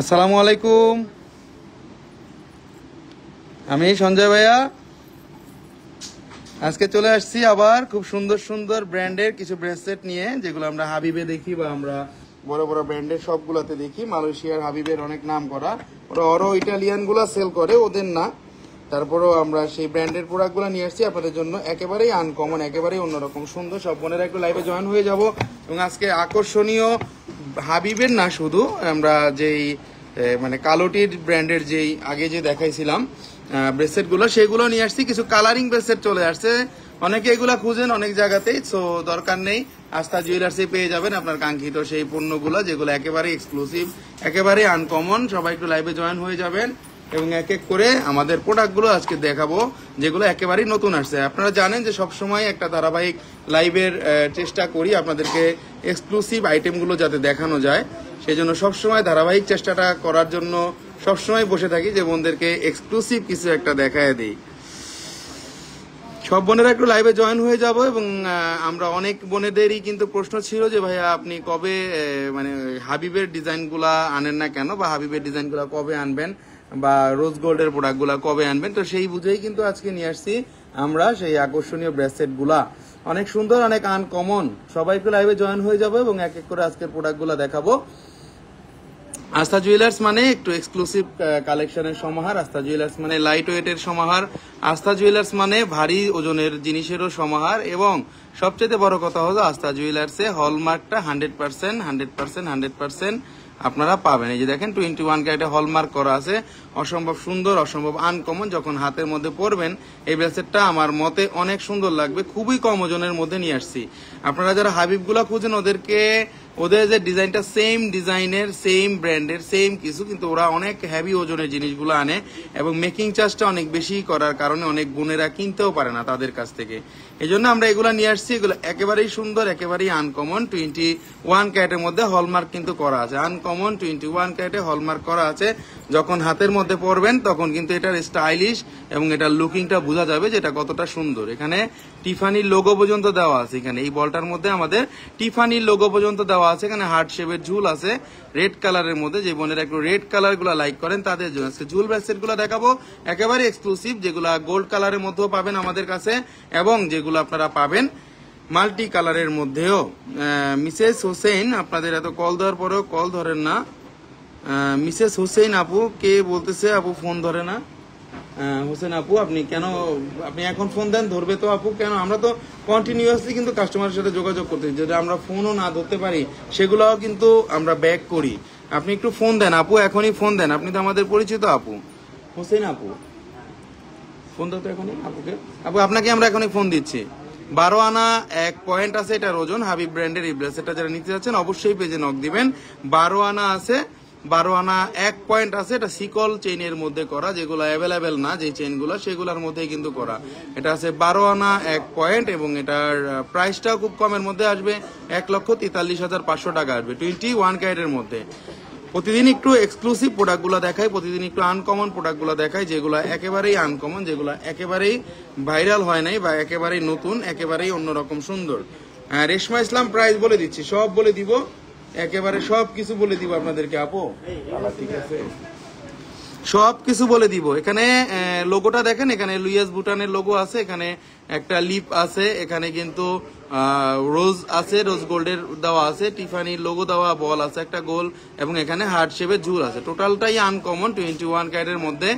আসসালামু আলাইকুম, আমি সঞ্জয় ভাইয়া। আজকে চলে আসছি আবার খুব সুন্দর সুন্দর ব্র্যান্ডের কিছু ব্রেসলেট নিয়ে, যেগুলো আমরা হাবিবে দেখি বা আমরা বড় বড় ব্র্যান্ডের সবগুলাতে দেখি। মালয়েশিয়ার হাবিবের অনেক নাম করা, ওরা অরো ইটালিয়ান গুলা সেল করে, ওদের না। তারপরেও আমরা সেই ব্র্যান্ডের প্রোডাক্টগুলো নিয়ে আসছি আপনাদের জন্য, একেবারেই আনকমন, একেবারেই অন্যরকম সুন্দর। সব বোনেরা একটু লাইভে জয়েন হয়ে যাব। এবং আজকে আকর্ষণীয় হাবিবের না, শুধু আমরা যেই মানে কালোটির ব্র্যান্ডের যেই আগে যে দেখাইছিলাম ব্রেসলেট গুলো, সেগুলো নিয়ে আসছি। কিছু কালারিং ব্রেসলেট চলে আসছে, অনেকে এগুলা খুঁজেন অনেক জায়গাতেই, সো দরকার নেই, আস্থা জুয়েলার্সে পেয়ে যাবেন আপনার কাঙ্ক্ষিত সেই পণ্যগুলো, যেগুলো একেবারে এক্সক্লুসিভ, একেবারে আনকমন। সবাই একটু লাইভে জয়েন হয়ে যাবেন এবং এক এক করে আমাদের প্রোডাক্টগুলো আজকে দেখাবো, যেগুলো একেবারেই নতুন আসছে। আপনারা জানেন যে সবসময় একটা ধারাবাহিক লাইভের চেষ্টা করি আপনাদেরকে এক্সক্লুসিভ আইটেমগুলো যাতে দেখানো যায়, সেই জন্য সবসময় ধারাবাহিক চেষ্টাটা করার জন্য সবসময় বসে থাকি যে বোনদেরকে এক্সক্লুসিভ কিছু একটা দেখায় দিই। সব বোনেরা একটু লাইভে জয়েন হয়ে যাব। এবং আমরা অনেক বোনেদেরই কিন্তু প্রশ্ন ছিল যে ভাইয়া আপনি কবে মানে হাবিবের ডিজাইনগুলা আনেন না কেন, বা হাবিবের ডিজাইনগুলা কবে আনবেন, বা রোজ গোল্ডের প্রোডাক্টগুলা কবে আনবেন। তো সেই বুঝেই কিন্তু আজকে নিয়ে আসছি আমরা সেই আকর্ষণীয় ব্রেসলেটগুলা, অনেক সুন্দর, অনেক আনকমন। সবাই একটু লাইভে জয়েন হয়ে যাবো এবং এক এক করে আজকের প্রোডাক্টগুলা দেখাবো। আস্থা জুয়েলার্স মানে একটু এক্সক্লুসিভ কালেকশনের সমাহার, আস্থা জুয়েলার্স মানে লাইট ওয়েটের সমাহার, আস্থা জুয়েলার্স মানে ভারী ওজনের জিনিসেরও সমাহার। এবং সবচেয়ে বড় কথা হলো আস্থা জুয়েলার্সে হলমার্কটা 100% আপনারা পাবেন। এই যে দেখেন 21 ক্যারেটে হলমার্ক করা আছে, অসম্ভব সুন্দর, অসম্ভব আনকমন। যখন হাতের মধ্যে পরবেন এই ব্রেসলেটটা আমার মতে অনেক সুন্দর লাগবে। খুবই কম ওজনের মধ্যে নিয়ে আসছি। আপনারা যারা হাবিবগুলা খুঁজেন ওদের যে ডিজাইনটা সেম ডিজাইনের, সেম ব্র্যান্ডের, সেম কিছু, কিন্তু ওরা অনেক হেভি ওজনের জিনিসগুলো আনে এবং মেকিং চার্জটা অনেক বেশি করার কারণে অনেক বোনেরা কিনতেও পারে না তাদের কাছ থেকে। এই জন্য আমরা এগুলা নিয়ে আসছি। এগুলো একেবারেই সুন্দর, একেবারেই আনকমন। 21 ক্যারেটের মধ্যে হলমার্ক কিন্তু করা আছে, আনকমন 21 ক্যারেটে হলমার্ক করা আছে। যখন হাতের মধ্যে পরবেন তখন কিন্তু এটার স্টাইলিশ এবং এটার লুকিংটা বোঝা যাবে যে এটা কতটা সুন্দর। এখানে টিফানির লোগো পর্যন্ত দেওয়া আছে। এখানে এই বলটার মধ্যে আমাদের টিফানির লোগো পর্যন্ত দেওয়া আছে। এখানে হার্ট শেপের ঝুল আছে রেড কালারের মধ্যে। যে বোনেরা একটু রেড কালার গুলা লাইক করেন তাদের জন্য আজকে ঝুল ব্রেসলেট গুলা দেখাবো, একেবারে এক্সক্লুসিভ, যেগুলা গোল্ড কালারের মধ্যেও পাবেন আমাদের কাছে এবং যেগুলো আপনারা পাবেন মাল্টি কালারের মধ্যেও। মিসেস হোসেন, আপনাদের এত কল দেওয়ার পরেও কল ধরেন না। মিসেস হোসেন আপু কে বলতেছে, আপু ফোন ধরে না। হোসেন আপু আপনি এখন ফোন দেন, ধরবে তো আপু। কেন, আমরা তো কন্টিনিউয়াসলি কিন্তু কাস্টমারের সাথে যোগাযোগ করতে, যদি আমরা ফোনও না ধরতে পারি সেগুলোও কিন্তু আমরা ব্যাক করি। আপনি একটু ফোন দেন আপু, এখনই ফোন দেন, আপনি তো আমাদের পরিচিত আপু। হোসেন আপু ফোন দাও তো এখনই আপুকে। আপু আপনাকে আমরা এখনই ফোন দিচ্ছি। 12 আনা 1 পয়েন্ট আছে, এটার ওজন। হাবিব ব্র্যান্ডের এই ব্রেসলেটটা যারা নিতে যাচ্ছেন অবশ্যই পেজে নক দিবেন। 12 আনা আছে, 12 আনা 1 পয়েন্ট আছে। এটা সিকল চেইনের মধ্যে করা, যেগুলো অ্যাভেলেবেল না যে চেইনগুলো, সেগুলোর মধ্যেই কিন্তু করা। এটা আছে 12 আনা 1 পয়েন্ট এবং এটার প্রাইসটাও খুব কমের মধ্যে আসবে, 1,43,500 টাকা আসবে 21 ক্যারেটের মধ্যে। প্রতিদিন একটু এক্সক্লুসিভ প্রোডাক্টগুলো দেখাই, প্রতিদিন একটু আনকমন প্রোডাক্টগুলো দেখাই, যেগুলো একেবারেই আনকমন, যেগুলো একেবারেই ভাইরাল হয় নাই বা একেবারেই নতুন, একেবারেই অন্যরকম সুন্দর। রেশমা ইসলাম প্রাইস বলে দিচ্ছি, সব বলে দিব, একেবারে সব কিছু বলে দিব আপনাদেরকে আপু। ঠিক আছে, সব কিছু বলে দিব। এখানে লোগোটা দেখেন, এখানে লুইস ভুটানের লোগো আছে, এখানে একটা লিপ আছে, এখানে কিন্তু রোজ আছে, রোজ গোল্ডের দেওয়া আছে, টিফানির লোগো দেওয়া বল আছে একটা গোল, এবং এখানে হার্ট শেপের ঝুল আছে। টোটালটাই আনকমন 21 ক্যারেটের মধ্যে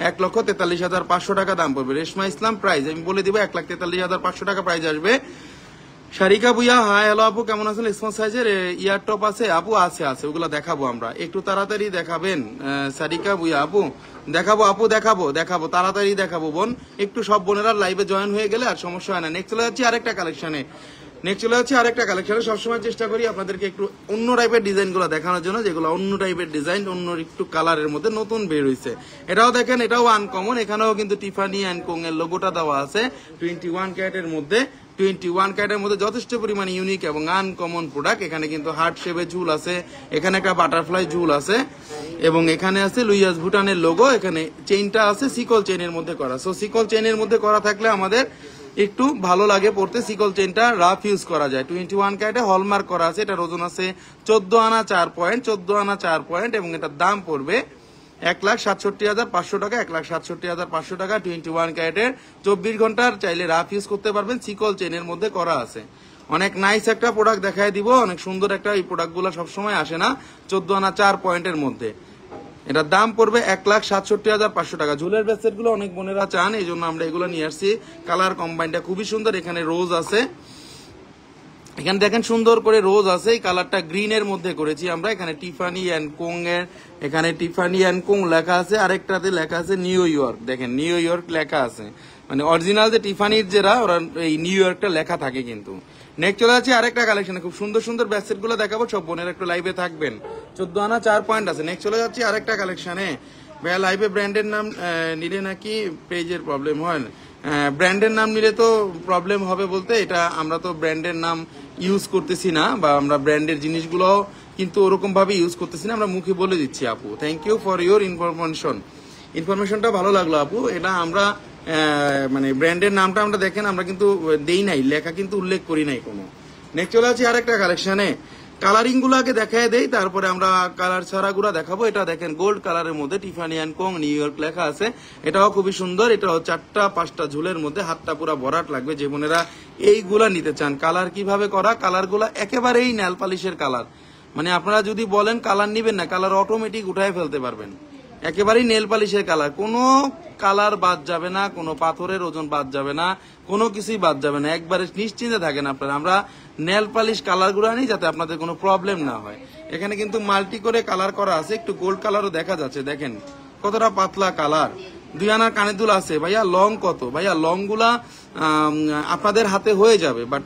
1,43,500 টাকা দাম পড়বে। রেশমা ইসলাম প্রাইস আমি বলে দিব 1,43,500 টাকা প্রাইস আসবে। সারিকা বুইয়া হাই হ্যালো আপু, কেমন আছেন? স্মল সাইজের ইয়ার টপ আছে আপু? আছে, ওগুলো দেখাবো আমরা, একটু তাড়াতাড়ি দেখাবেন। সারিকা বুইয়া আপু দেখাবো, আপু দেখাবো তাড়াতাড়ি দেখাবো বোন, একটু সব বোনেরা লাইভে জয়েন হয়ে গেলে আর সমস্যা হয় না। নেক্সট চলে যাচ্ছি আরেকটা কালেকশনে। সবসময় চেষ্টা করি আপনাদেরকে একটু অন্য টাইপের ডিজাইন গুলো দেখানোর জন্য, যেগুলো অন্য টাইপের ডিজাইন, অন্য একটু কালারের মধ্যে নতুন বের হয়েছে। এটাও দেখেন, এটাও আনকমন। এখানেও কিন্তু টিফানি অ্যান্ড কোং এর লোগোটা দেওয়া আছে। 21 ক্যারেটের মধ্যে, 21 ক্যারেটের মধ্যে যথেষ্ট পরিমাণে ইউনিক এবং আনকমন প্রোডাক্ট। এখানে কিন্তু হার্ট শেপের ঝুল আছে, এখানে একটা বাটারফ্লাই ঝুল আছে, এবং এখানে আছে লুইস ভুটানের লোগো। এখানে চেইনটা আছে সিকল চেইনের মধ্যে করা। সো সিকল চেইনের মধ্যে করা থাকলে আমাদের একটু ভালো লাগে পড়তে। সিকল চেনটা রাফ ইউজ করা যায়। 21 ক্যারেটে হলমার্ক করা আছে। এটার ওজন আছে 14 আনা 4 পয়েন্ট, 14 আনা 4 পয়েন্ট, এবং এটার দাম পড়বে 1,67,500 টাকা, 1,67,500 টাকা। 21 ক্যারেটের 24 ঘন্টার চাইলে রাফ ইউজ করতে পারবেন। সিকল চেনের মধ্যে করা আছে। অনেক নাইস একটা প্রোডাক্ট দেখায় দিব, অনেক সুন্দর একটা। এই প্রোডাক্টগুলো সবসময় আসে না 14 আনা 4 পয়েন্টের মধ্যে। এটার দাম পড়বে 1,67,500 টাকা। ঝুলের ব্রেসলেট গুলো অনেক বোনেরা চান, এই জন্য আমরা এগুলো নিয়ে আসছি। কালার কম্বাইনটা খুবই সুন্দর। এখানে রোজ আছে, এখানে দেখেন সুন্দর করে রোজ আছে। এই কালারটা গ্রিনের মধ্যে করেছি আমরা। এখানে টিফানি অ্যান্ড কোং এর, এখানে টিফানি অ্যান্ড কোং লেখা আছে, আরেকটাতে লেখা আছে নিউ ইয়র্ক। দেখেন নিউ ইয়র্ক লেখা আছে, মানে অরিজিনাল যে টিফানির যেটা, ওরা এই নিউ ইয়র্কটা লেখা থাকে কিন্তু। নেক্সট চলে যাচ্ছে আরেকটা কালেকশনে, খুব সুন্দর সুন্দর ব্যাসেট গুলো দেখাবো। সব বোনের একটু লাইভে থাকবেন। 14 আনা 4 পয়েন্ট আছে। নেক্সট চলে যাচ্ছি আরেকটা কালেকশনে। ভাইয়া লাইভে ব্র্যান্ডের নাম নিলে নাকি পেজের প্রবলেম হয়? ব্র্যান্ডের নাম নিলে তো প্রবলেম হবে বলতে, এটা আমরা তো ব্র্যান্ডের নাম ইউজ করতেছি না, বা আমরা ব্র্যান্ডের জিনিসগুলো কিন্তু ওরকম ভাবে ইউজ করতেছি না, আমরা মুখে বলে দিচ্ছি। আপু থ্যাংক ইউ ফর ইউর ইনফরমেশনটা ভালো লাগলো আপু। এটা আমরা মানে ব্র্যান্ডের নামটা আমরা দেখেন আমরা কিন্তু দেই নাই, লেখা কিন্তু উল্লেখ করি নাই কোনো। নেক্সট চলে আসি আরেকটা কালেকশনে। কালারিং গুলো আগে দেখায় দেই, তারপরে আমরা কালার ছাড়া গুলা দেখাবো। এটা দেখেন গোল্ড কালারের মধ্যে টিফানি অ্যান্ড কোং নিউ ইয়র্ক লেখা আছে। এটাও খুবই সুন্দর। এটাও 4টা-5টা ঝুলের মধ্যে, হাতটা পুরো ভরাট লাগবে। যে বোনেরা এইগুলা নিতে চান, কালার কিভাবে করা, কালার গুলা একেবারেই নেল পালিশের কালার। মানে আপনারা যদি বলেন কালার নিবেন না, কালার অটোমেটিক উঠায় ফেলতে পারবেন। একেবারেই নেল পালিশের কালার, কোনো কালার বাদ যাবে না, কোনো পাথরের ওজন বাদ যাবে না, কোনো কিছুই বাদ যাবে না। একবারে নিশ্চিন্তে থাকেন আপনারা। আমরা নেল পালিশ কালার গুলো আনি যাতে আপনাদের কোনো প্রবলেম না হয়। এখানে কিন্তু মাল্টি করে কালার করা আছে, একটু গোল্ড কালারও দেখা যাচ্ছে। দেখেন কতটা পাতলা কালার। 2 আনার কানের দুল আছে। ভাইয়া লং কত? ভাইয়া লং গুলা আপনাদের হাতে হয়ে যাবে, বাট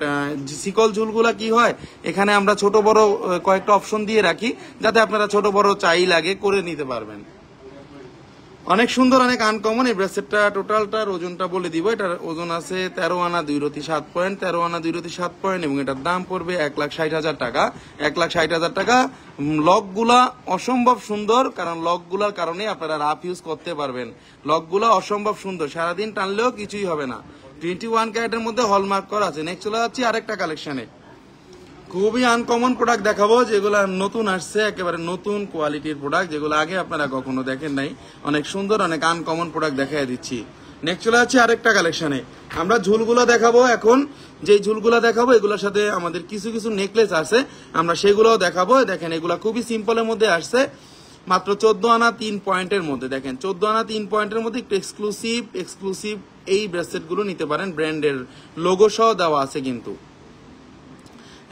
সিকল ঝুলগুলা কি হয়, এখানে আমরা ছোট বড় কয়েকটা অপশন দিয়ে রাখি, যাতে আপনারা ছোট বড় চাই লাগে করে নিতে পারবেন। অনেক সুন্দর, অনেক আনকমন। এই ব্রেসলেটটা টোটালটার ওজনটা বলে দিব। এটার ওজন আছে 13 আনা 2 রতি 7 পয়েন্ট, 13 আনা 2 রতি 7 পয়েন্ট, এবং এটার দাম পড়বে 1,60,000 টাকা, 1,60,000 টাকা। লকগুলা অসম্ভব সুন্দর, কারণ লকগুলার কারণে আপনারা রাফ ইউজ করতে পারবেন। লকগুলা অসম্ভব সুন্দর, সারাদিন টানলেও কিছুই হবে না। 21 ক্যারেটের মধ্যে হলমার্ক করা আছে। নেক্সট চলে যাচ্ছি আরেকটা কালেকশনে। খুবই আনকমন প্রোডাক্ট দেখাবো, যেগুলো নতুন আসছে, একেবারে নতুন কোয়ালিটির প্রোডাক্ট, যেগুলো আগে আপনারা কখনো দেখেন নাই। অনেক সুন্দর, অনেক আনকমন প্রোডাক্ট দেখাই দিচ্ছি। নেক্সট চলে যাচ্ছে আরেকটা কালেকশনে। আমরা ঝুলগুলো দেখাবো এখন। যে ঝুলগুলো দেখাবো এগুলোর সাথে আমাদের কিছু কিছু নেকলেস আছে, আমরা সেগুলোও দেখাবো। দেখেন এগুলা খুবই সিম্পলের মধ্যে আসছে, মাত্র 14 আনা 3 পয়েন্টের মধ্যে। দেখেন 14 আনা 3 পয়েন্টের মধ্যে একটু এক্সক্লুসিভ এই ব্রেসলেট গুলো নিতে পারেন। ব্র্যান্ডের লোগো সহ দেওয়া আছে, কিন্তু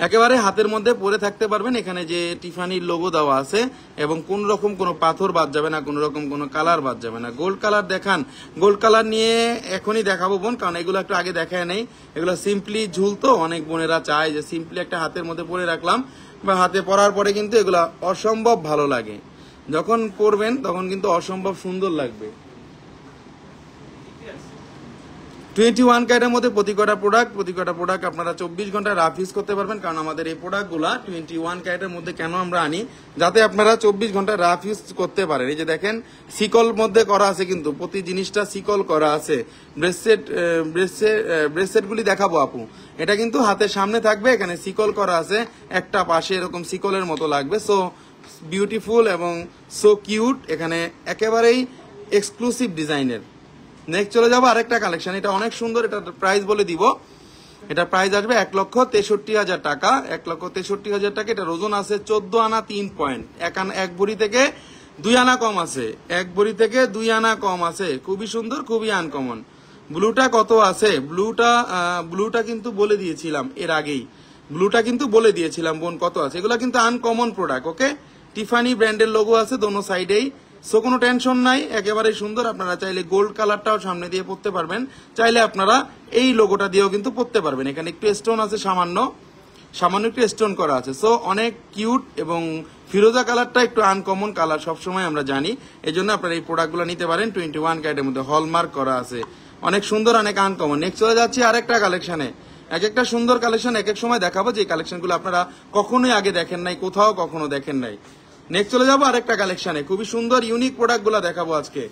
একেবারে হাতের মধ্যে পরে থাকতে পারবেন। এখানে যে টিফানির লোগো দেওয়া আছে, এবং কোন রকম কোনো পাথর বাদ যাবে না, কোন রকম কোনো কালার বাদ যাবে না। গোল্ড কালার দেখান, গোল্ড কালার নিয়ে এখনই দেখাবো বোন, কারণ এগুলো একটু আগে দেখায় নেই। এগুলো সিম্পলি ঝুল, তো অনেক বোনেরা চায় যে সিম্পলি একটা হাতের মধ্যে পরে রাখলাম, বা হাতে পরার পরে কিন্তু এগুলা অসম্ভব ভালো লাগে। যখন পরবেন তখন কিন্তু অসম্ভব সুন্দর লাগবে। 21 ক্যারেটের মধ্যে প্রতি কটা প্রোডাক্ট আপনারা 24 ঘন্টা রাফ ইউজ করতে পারবেন। কারণ আমাদের এই প্রোডাক্টগুলা 21 ক্যারেটের মধ্যে কেন আমরা আনি, যাতে আপনারা 24 ঘন্টা রাফ ইউজ করতে পারেন। এই যে দেখেন সিকল মধ্যে করা আছে, কিন্তু প্রতি জিনিসটা সিকল করা আছে। ব্রেসলেট গুলি দেখাবো আপু। এটা কিন্তু হাতের সামনে থাকবে, এখানে সিকল করা আছে, একটা পাশে এরকম সিকলের মতো লাগবে। সো বিউটিফুল এবং সো কিউট, এখানে একেবারেই এক্সক্লুসিভ ডিজাইনের। নেক্সট চলে যাবো আরেকটা কালেকশন। এটা অনেক সুন্দর, এটা প্রাইস বলে দিব। এটা প্রাইস আসবে 1,63,000 টাকা, 1,63,000 টাকা। এটা ওজন আছে 14 আনা 3 পয়েন্ট, এক ভরি থেকে 2 আনা কম আছে, 1 ভরি থেকে 2 আনা কম আছে। খুবই সুন্দর, খুবই আনকমন। ব্লুটা কত আছে? ব্লুটা কিন্তু বলে দিয়েছিলাম এর আগেই, ব্লুটা কিন্তু বলে দিয়েছিলাম বোন কত আছে। এগুলো কিন্তু আনকমন প্রোডাক্ট। ওকে, টিফানি ব্র্যান্ডের লোগো আছে দোনো সাইডেই, সো কোনো টেনশন নাই, একেবারে সুন্দর। আপনারা চাইলে গোল্ড কালারটাও সামনে দিয়ে পড়তে পারবেন, চাইলে আপনারা এই লোগোটা দিয়েও কিন্তু পড়তে পারবেন। এখানে একটু স্টোন আছে, সামান্য একটু স্টোন করা আছে। সো অনেক কিউট, এবং ফিরোজা কালারটা একটু আনকমন কালার, সবসময় আমরা জানি। এই জন্য আপনারা এই প্রোডাক্টগুলো নিতে পারেন। 21 ক্যারেটের মধ্যে হলমার্ক করা আছে, অনেক সুন্দর, অনেক আনকমন। নেক্সট চলে যাচ্ছি আরেকটা কালেকশনে। এক একটা সুন্দর কালেকশন এক এক সময় দেখাবো, যে কালেকশনগুলো আপনারা কখনোই আগে দেখেন নাই, কোথাও কখনো দেখেন নাই। নেক্সট চলে যাবো আরেকটা কালেকশনে। খুবই সুন্দর ইউনিক প্রোডাক্ট গুলা দেখাবো আজকে।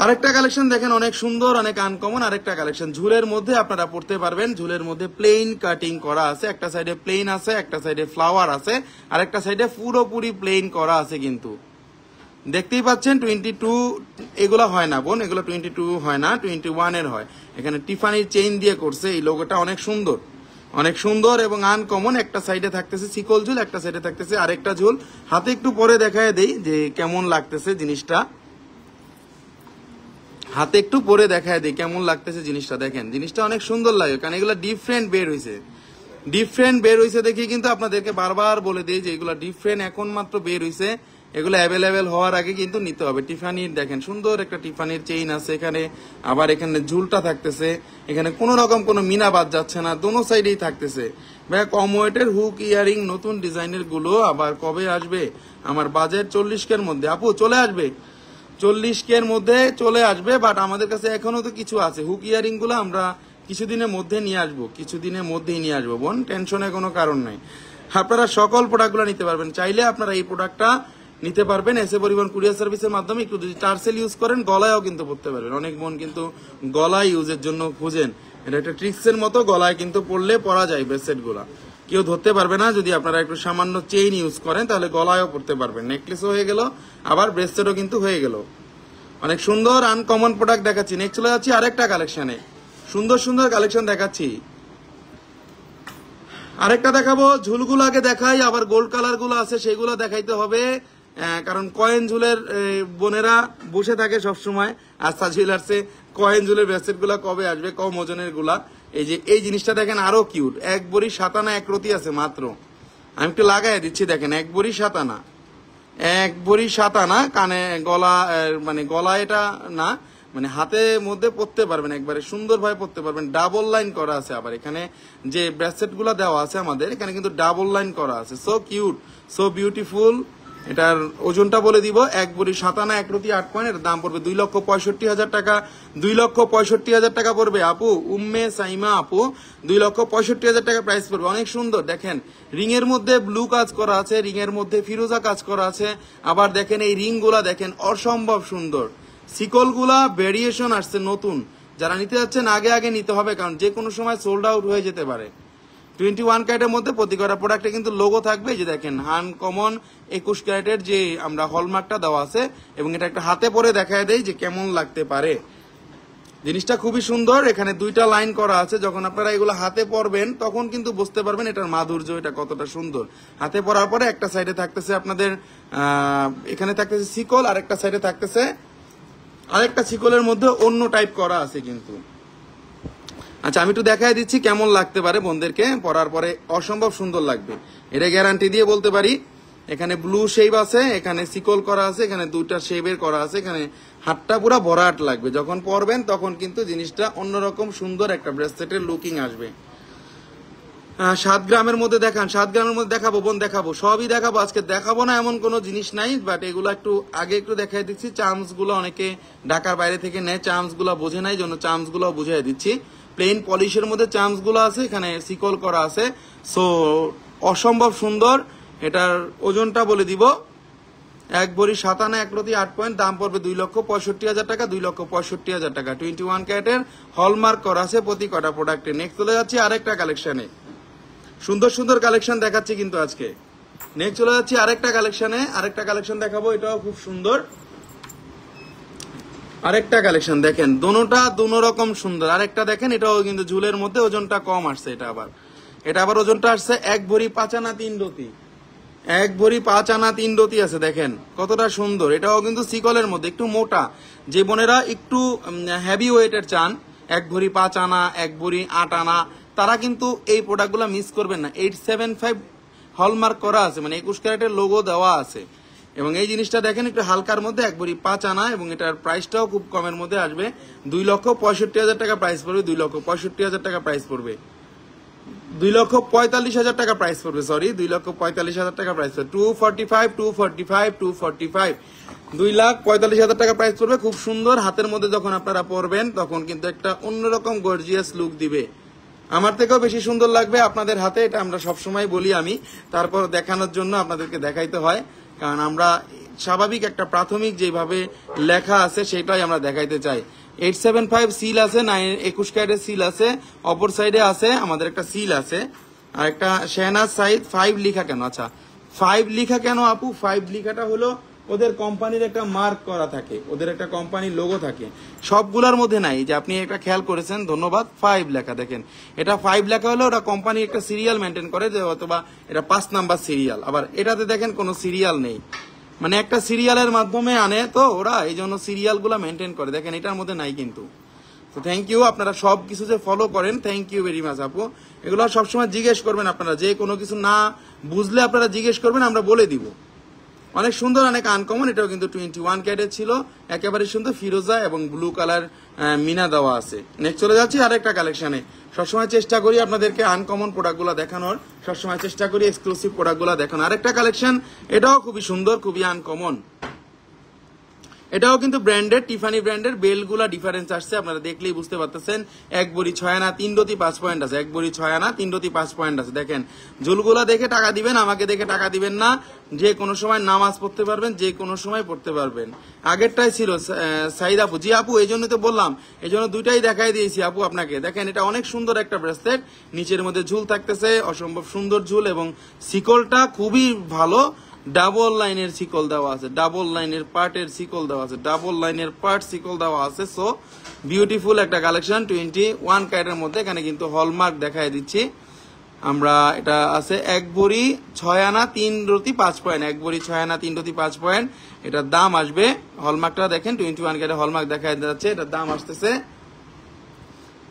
আরেকটা কালেকশন দেখেন, অনেক সুন্দর, অনেক আনকমন আরেকটা কালেকশন। ঝুলের মধ্যে আপনারা পড়তে পারবেন। ঝুলের মধ্যে প্লেন কাটিং করা আছে, একটা সাইডে প্লেন আছে, একটা সাইডে ফ্লাওয়ার আছে, আর একটা সাইডে পুরোপুরি প্লেন করা আছে। কিন্তু দেখতেই পাচ্ছেন 22 এগুলা হয় না বোন, এগুলো 22 হয় না, 21 এর হয়। এখানে টিফানির চেইন দিয়ে করছে। এই লোগোটা অনেক সুন্দর, অনেক সুন্দর এবং আনকমন। একটা সাইডে থাকতেছে সিকল ঝুল, একটা সাইডে থাকতেছে আরেকটা ঝুল। হাতে একটু পরে দেখায় দেই যে কেমন লাগতেছে জিনিসটা। হাতে একটু পরে দেখায় দিই কেমন লাগতেছে জিনিসটা। দেখেন জিনিসটা অনেক সুন্দর লাগে, কারণ এগুলো ডিফারেন্ট বের হয়েছে। ডিফারেন্ট বের হয়েছে দেখি কিন্তু আপনাদেরকে বারবার বলে দিই যে এগুলো ডিফারেন্ট এখন মাত্র বের হয়েছে। এগুলো অ্যাভেলেবেল হওয়ার আগে কিন্তু নিতে হবে। টিফানির দেখেন সুন্দর একটা টিফানির চেইন আছে এখানে, আবার এখানে ঝুলটা থাকতেছে। এখানে কোনো রকম কোনো মিনা বাদ যাচ্ছে না, দোনো সাইডেই থাকতেছে। ভাই কম ওয়েটের হুক ইয়ারিং নতুন ডিজাইনের গুলো আবার কবে আসবে? আমার বাজেট 40 কের মধ্যে। আপু চলে আসবে, 40 কের মধ্যে চলে আসবে, বাট আমাদের কাছে এখনো তো কিছু আছে। হুক ইয়ারিং গুলো আমরা কিছুদিনের মধ্যে নিয়ে আসবো, কিছুদিনের মধ্যেই নিয়ে আসবো বোন, টেনশনের কোনো কারণ নাই। আপনারা সকল প্রোডাক্টগুলো নিতে পারবেন। চাইলে আপনারা এই প্রোডাক্টটা নিতে পারবেন এসএ পরিবহন কুরিয়ার সার্ভিসের মাধ্যমে। একটু যদি টার্সেল ইউজ করেন গলায়ও কিন্তু পড়তে পারবেন। অনেক বোন কিন্তু গলায় ইউজের জন্য খুঁজেন, এটা একটা ট্রিক্সের মতো, গলায় কিন্তু পড়লে পরা যায় ব্রেসলেট গুলা, কেউ ধরতে পারবে না। যদি আপনারা একটু সামান্য চেইন ইউজ করেন তাহলে গলায়ও পড়তে পারবেন। নেকলেসও হয়ে গেল, আবার ব্রেসলেটও কিন্তু হয়ে গেল। অনেক সুন্দর আনকমন প্রোডাক্ট দেখাচ্ছি। নেক্সট চলে যাচ্ছি আরেকটা কালেকশনে, সুন্দর সুন্দর কালেকশন দেখাচ্ছি। আরেকটা দেখাবো, ঝুলগুলো আগে দেখাই, আবার গোল্ড কালার গুলো আছে সেগুলো দেখাইতে হবে। কারণ কয়েন ঝুলের বোনেরা বসে থাকে সবসময় আস্থা জুয়েলার্সে, কয়েন ঝুলের ব্রেসলেট গুলা কবে আসবে, কম ওজনের গুলা। এই যে এই জিনিসটা দেখেন আরো কিউট, এক বড়ি 7 আনা 1 রতি আছে মাত্র। আমি একটু লাগাই দিচ্ছি, দেখেন 1 বড়ি 7 আনা, 1 বড়ি 7 আনা। কানে গলা মানে গলা এটা না, মানে হাতের মধ্যে পরতে পারবেন, একবারে সুন্দরভাবে পরতে পারবেন। ডাবল লাইন করা আছে, আবার এখানে যে ব্রেসলেট গুলা দেওয়া আছে আমাদের এখানে কিন্তু ডাবল লাইন করা আছে। So cute, so beautiful. এটার ওজনটা বলে দিব, 1 বড়ি 7 আনা 1 রতি 8 পয়েন্ট। এর দাম পড়বে 2,65,000 টাকা। 2,65,000 টাকা পড়বে আপু, উম্মে সাইমা আপু, 2,65,000 টাকা প্রাইস পড়বে। অনেক সুন্দর, দেখেন রিং এর মধ্যে ব্লু কাজ করা আছে, রিং এর মধ্যে ফিরোজা কাজ করা আছে। আবার দেখেন এই রিং গুলা দেখেন অসম্ভব সুন্দর। সিকল গুলা ভেরিয়েশন আসছে নতুন, যারা নিতে যাচ্ছেন আগে আগে নিতে হবে, কারণ যে কোনো সময় সোল্ড আউট হয়ে যেতে পারে। 21 ক্যারেটের মধ্যে প্রতি কটা প্রোডাক্টে কিন্তু লোগো থাকবে। যে দেখেন আনকমন 21 ক্যারেটের যে আমরা হলমার্কটা দেওয়া আছে, এবং এটা একটা হাতে পরে দেখায় দেয় যে কেমন লাগতে পারে। জিনিসটা খুবই সুন্দর। এখানে 2টা লাইন করা আছে, যখন আপনারা এগুলো হাতে পরবেন তখন কিন্তু বুঝতে পারবেন এটার মাধুর্য, এটা কতটা সুন্দর। হাতে পরার পরে একটা সাইডে থাকতেছে আপনাদের এখানে থাকতেছে সিকল, আর একটা সাইডে থাকতেছে আরেকটা সিকলের মধ্যে অন্য টাইপ করা আছে কিন্তু। আচ্ছা আমি একটু দেখাই দিচ্ছি কেমন লাগতে পারে বন্ধুদেরকে, পরার পরে অসম্ভব সুন্দর লাগবে, এটা গ্যারান্টি দিয়ে বলতে পারি। এখানে ব্লু শেপ আছে, এখানে সিকল করা আছে, এখানে 2টা শেপের করা আছে। এখানে হাতটা পুরো ভরাট লাগবে, যখন পরবেন তখন কিন্তু জিনিসটা অন্যরকম সুন্দর একটা ব্রেসলেটের লুকিং আসবে। 7 গ্রামের মধ্যে দেখান, 7 গ্রামের মধ্যে দেখাবো বোন, দেখাবো, সবই দেখাবো। আজকে দেখাবো না এমন কোনো জিনিস নাই, বাট এগুলো একটু আগে একটু দেখাই দিচ্ছি। চার্মস গুলো অনেকে ঢাকার বাইরে থেকে নেয়, চার্মস গুলো বোঝে নাই, জন্য চার্মস গুলো বুঝাই দিচ্ছি। প্লেন পলিশের মধ্যে চার্মস গুলো আছে, এখানে সিকল করা আছে। সো অসম্ভব সুন্দর। এটার ওজনটা বলে দিব, 1 বড়ি 7 আনা 1 রতি 8 পয়েন্ট। দাম পড়বে 2,65,000 টাকা। 2,65,000 টাকা 21 ক্যারেটের হলমার্ক করা আছে প্রতি কটা প্রোডাক্টে। নেক্সট চলে যাচ্ছি আরেকটা কালেকশনে, সুন্দর সুন্দর কালেকশন দেখাচ্ছি কিন্তু আজকে। নেক্সট চলে যাচ্ছি আরেকটা কালেকশনে, আরেকটা কালেকশন দেখাবো, এটাও খুব সুন্দর। আরেকটা কালেকশন দেখেন, দোনো রকম সুন্দর। আরেকটা দেখেন, এটাও কিন্তু ঝুলের মধ্যে, ওজনটা কম আসছে। এটা আবার ওজনটা আসছে 1 ভরি 5 আনা 3 রতি। 1 ভরি 5 আনা 3 রতি আছে, দেখেন কতটা সুন্দর। এটাও কিন্তু সিকলের মধ্যে, একটু মোটা। যে বোনেরা একটু হেভি ওয়েটের চান, 1 ভরি 5 আনা 1 ভরি 8 আনা, তারা কিন্তু এই প্রোডাক্টগুলো মিস করবেন না। 875 হলমার্ক করা আছে, মানে 21 ক্যারেটের লোগো দেওয়া আছে। এবং এই জিনিসটা দেখেন একটু হালকার মধ্যে, 1 ভরি 5 আনা, এবং এটার প্রাইসটাও খুব কমের মধ্যে আসবে। 2,65,000 টাকা প্রাইস পড়বে। 2,65,000 টাকা প্রাইস পড়বে। 2,45,000 টাকা প্রাইস পড়বে, সরি 2,45,000 টাকা প্রাইস পড়বে। 245, 245, 245, 2,45,000 টাকা প্রাইস পড়বে। খুব সুন্দর। হাতের মধ্যে যখন আপনারা পরবেন তখন কিন্তু একটা অন্যরকম গর্জিয়াস লুক দিবে। আমার থেকেও বেশি সুন্দর লাগবে আপনাদের হাতে, এটা আমরা সবসময় বলি আমি। তারপর দেখানোর জন্য আপনাদেরকে দেখাইতে হয়, কারণ আমরা স্বাভাবিক একটা প্রাথমিক যেভাবে লেখা আছে সেটাই আমরা দেখাইতে চাই। 875 সিল আছে, 21 ক্যারেটের সিল আছে, অপর সাইডে আছে আমাদের একটা সিল আছে, আর একটা শেহনাজ সাইদ 5 লিখা কেন? আচ্ছা 5 লিখা কেন আপু? 5 লিখাটা হলো ওদের কোম্পানির একটা মার্ক করা থাকে, ওদের একটা কোম্পানির লোগো থাকে, সবগুলোর মধ্যে নাই। যে আপনি একটা খেয়াল করেছেন, ধন্যবাদ। 5 লেখা দেখেন, এটা 5 লেখা হলো ওরা কোম্পানি একটা সিরিয়াল মেনটেন করে, যে অথবা এটা 5 নাম্বার সিরিয়াল। আবার এটাতে দেখেন কোনো সিরিয়াল নেই, মানে একটা সিরিয়ালের মাধ্যমে আনে তো ওরা, এই জন্য সিরিয়াল গুলা মেনটেন করে। দেখেন এটার মধ্যে নাই কিন্তু। তো থ্যাংক ইউ, আপনারা সব কিছু যে ফলো করেন, থ্যাংক ইউ ভেরি মাচ আপু। এগুলো সবসময় জিজ্ঞেস করবেন আপনারা, যে কোনো কিছু না বুঝলে আপনারা জিজ্ঞেস করবেন, আমরা বলে দিব। অনেক সুন্দর, অনেক আনকমন। এটাও কিন্তু 21 ক্যারেটের ছিল, একেবারে সুন্দর ফিরোজা এবং ব্লু কালার মিনা দেওয়া আছে। নেক্সট চলে যাচ্ছি আরেকটা কালেকশনে। সবসময় চেষ্টা করি আপনাদেরকে আনকমন প্রোডাক্টগুলো দেখানোর, সবসময় চেষ্টা করি এক্সক্লুসিভ প্রোডাক্টগুলো দেখানোর। আরেকটা কালেকশন, এটাও খুবই সুন্দর, খুবই আনকমন। এটাও কিন্তু ব্র্যান্ডেড, টিফানি ব্র্যান্ডের। বেলগুলা ডিফারেন্স আসছে, আপনারা দেখলেই বুঝতে পারতেছেন। 1 বড়ি 6 আনা 3 রতি 5 পয়েন্ট আছে, 1 বড়ি 6 আনা 3 রতি 5 পয়েন্ট আছে। দেখেন ঝুলগুলা দেখে টাকা দিবেন, আমাকে দেখে টাকা দিবেন না। যে কোনো সময় নামাজ পড়তে পারবেন, যে কোনো সময় পড়তে পারবেন। আগেরটাই ছিল সাইদ আপু। জি আপু, এই জন্যই তো বললাম, এই জন্য দুইটাই দেখাই দিয়েছি আপু আপনাকে। দেখেন এটা অনেক সুন্দর একটা ব্রেসলেট, নিচের মধ্যে ঝুল থাকতেছে, অসম্ভব সুন্দর ঝুল, এবং শিকলটা খুবই ভালো। ডাবল লাইনের শিকল দেওয়া আছে, ডাবল লাইনের পার্টের শিকল দেওয়া আছে, ডাবল লাইনের পার্ট শিকল দেওয়া আছে। সো বিউটিফুল একটা কালেকশন 21 ক্যারেটের মধ্যে। এখানে কিন্তু হলমার্ক দেখাই দিচ্ছি আমরা। এটা আছে 1 বড়ি 6 আনা 3 রতি 5 পয়েন্ট, 1 বড়ি 6 আনা 3 রতি 5 পয়েন্ট। এটার দাম আসবে, হলমার্কটা দেখেন 21 ক্যারেটের হলমার্ক দেখা যাচ্ছে। এটার দাম আসতেছে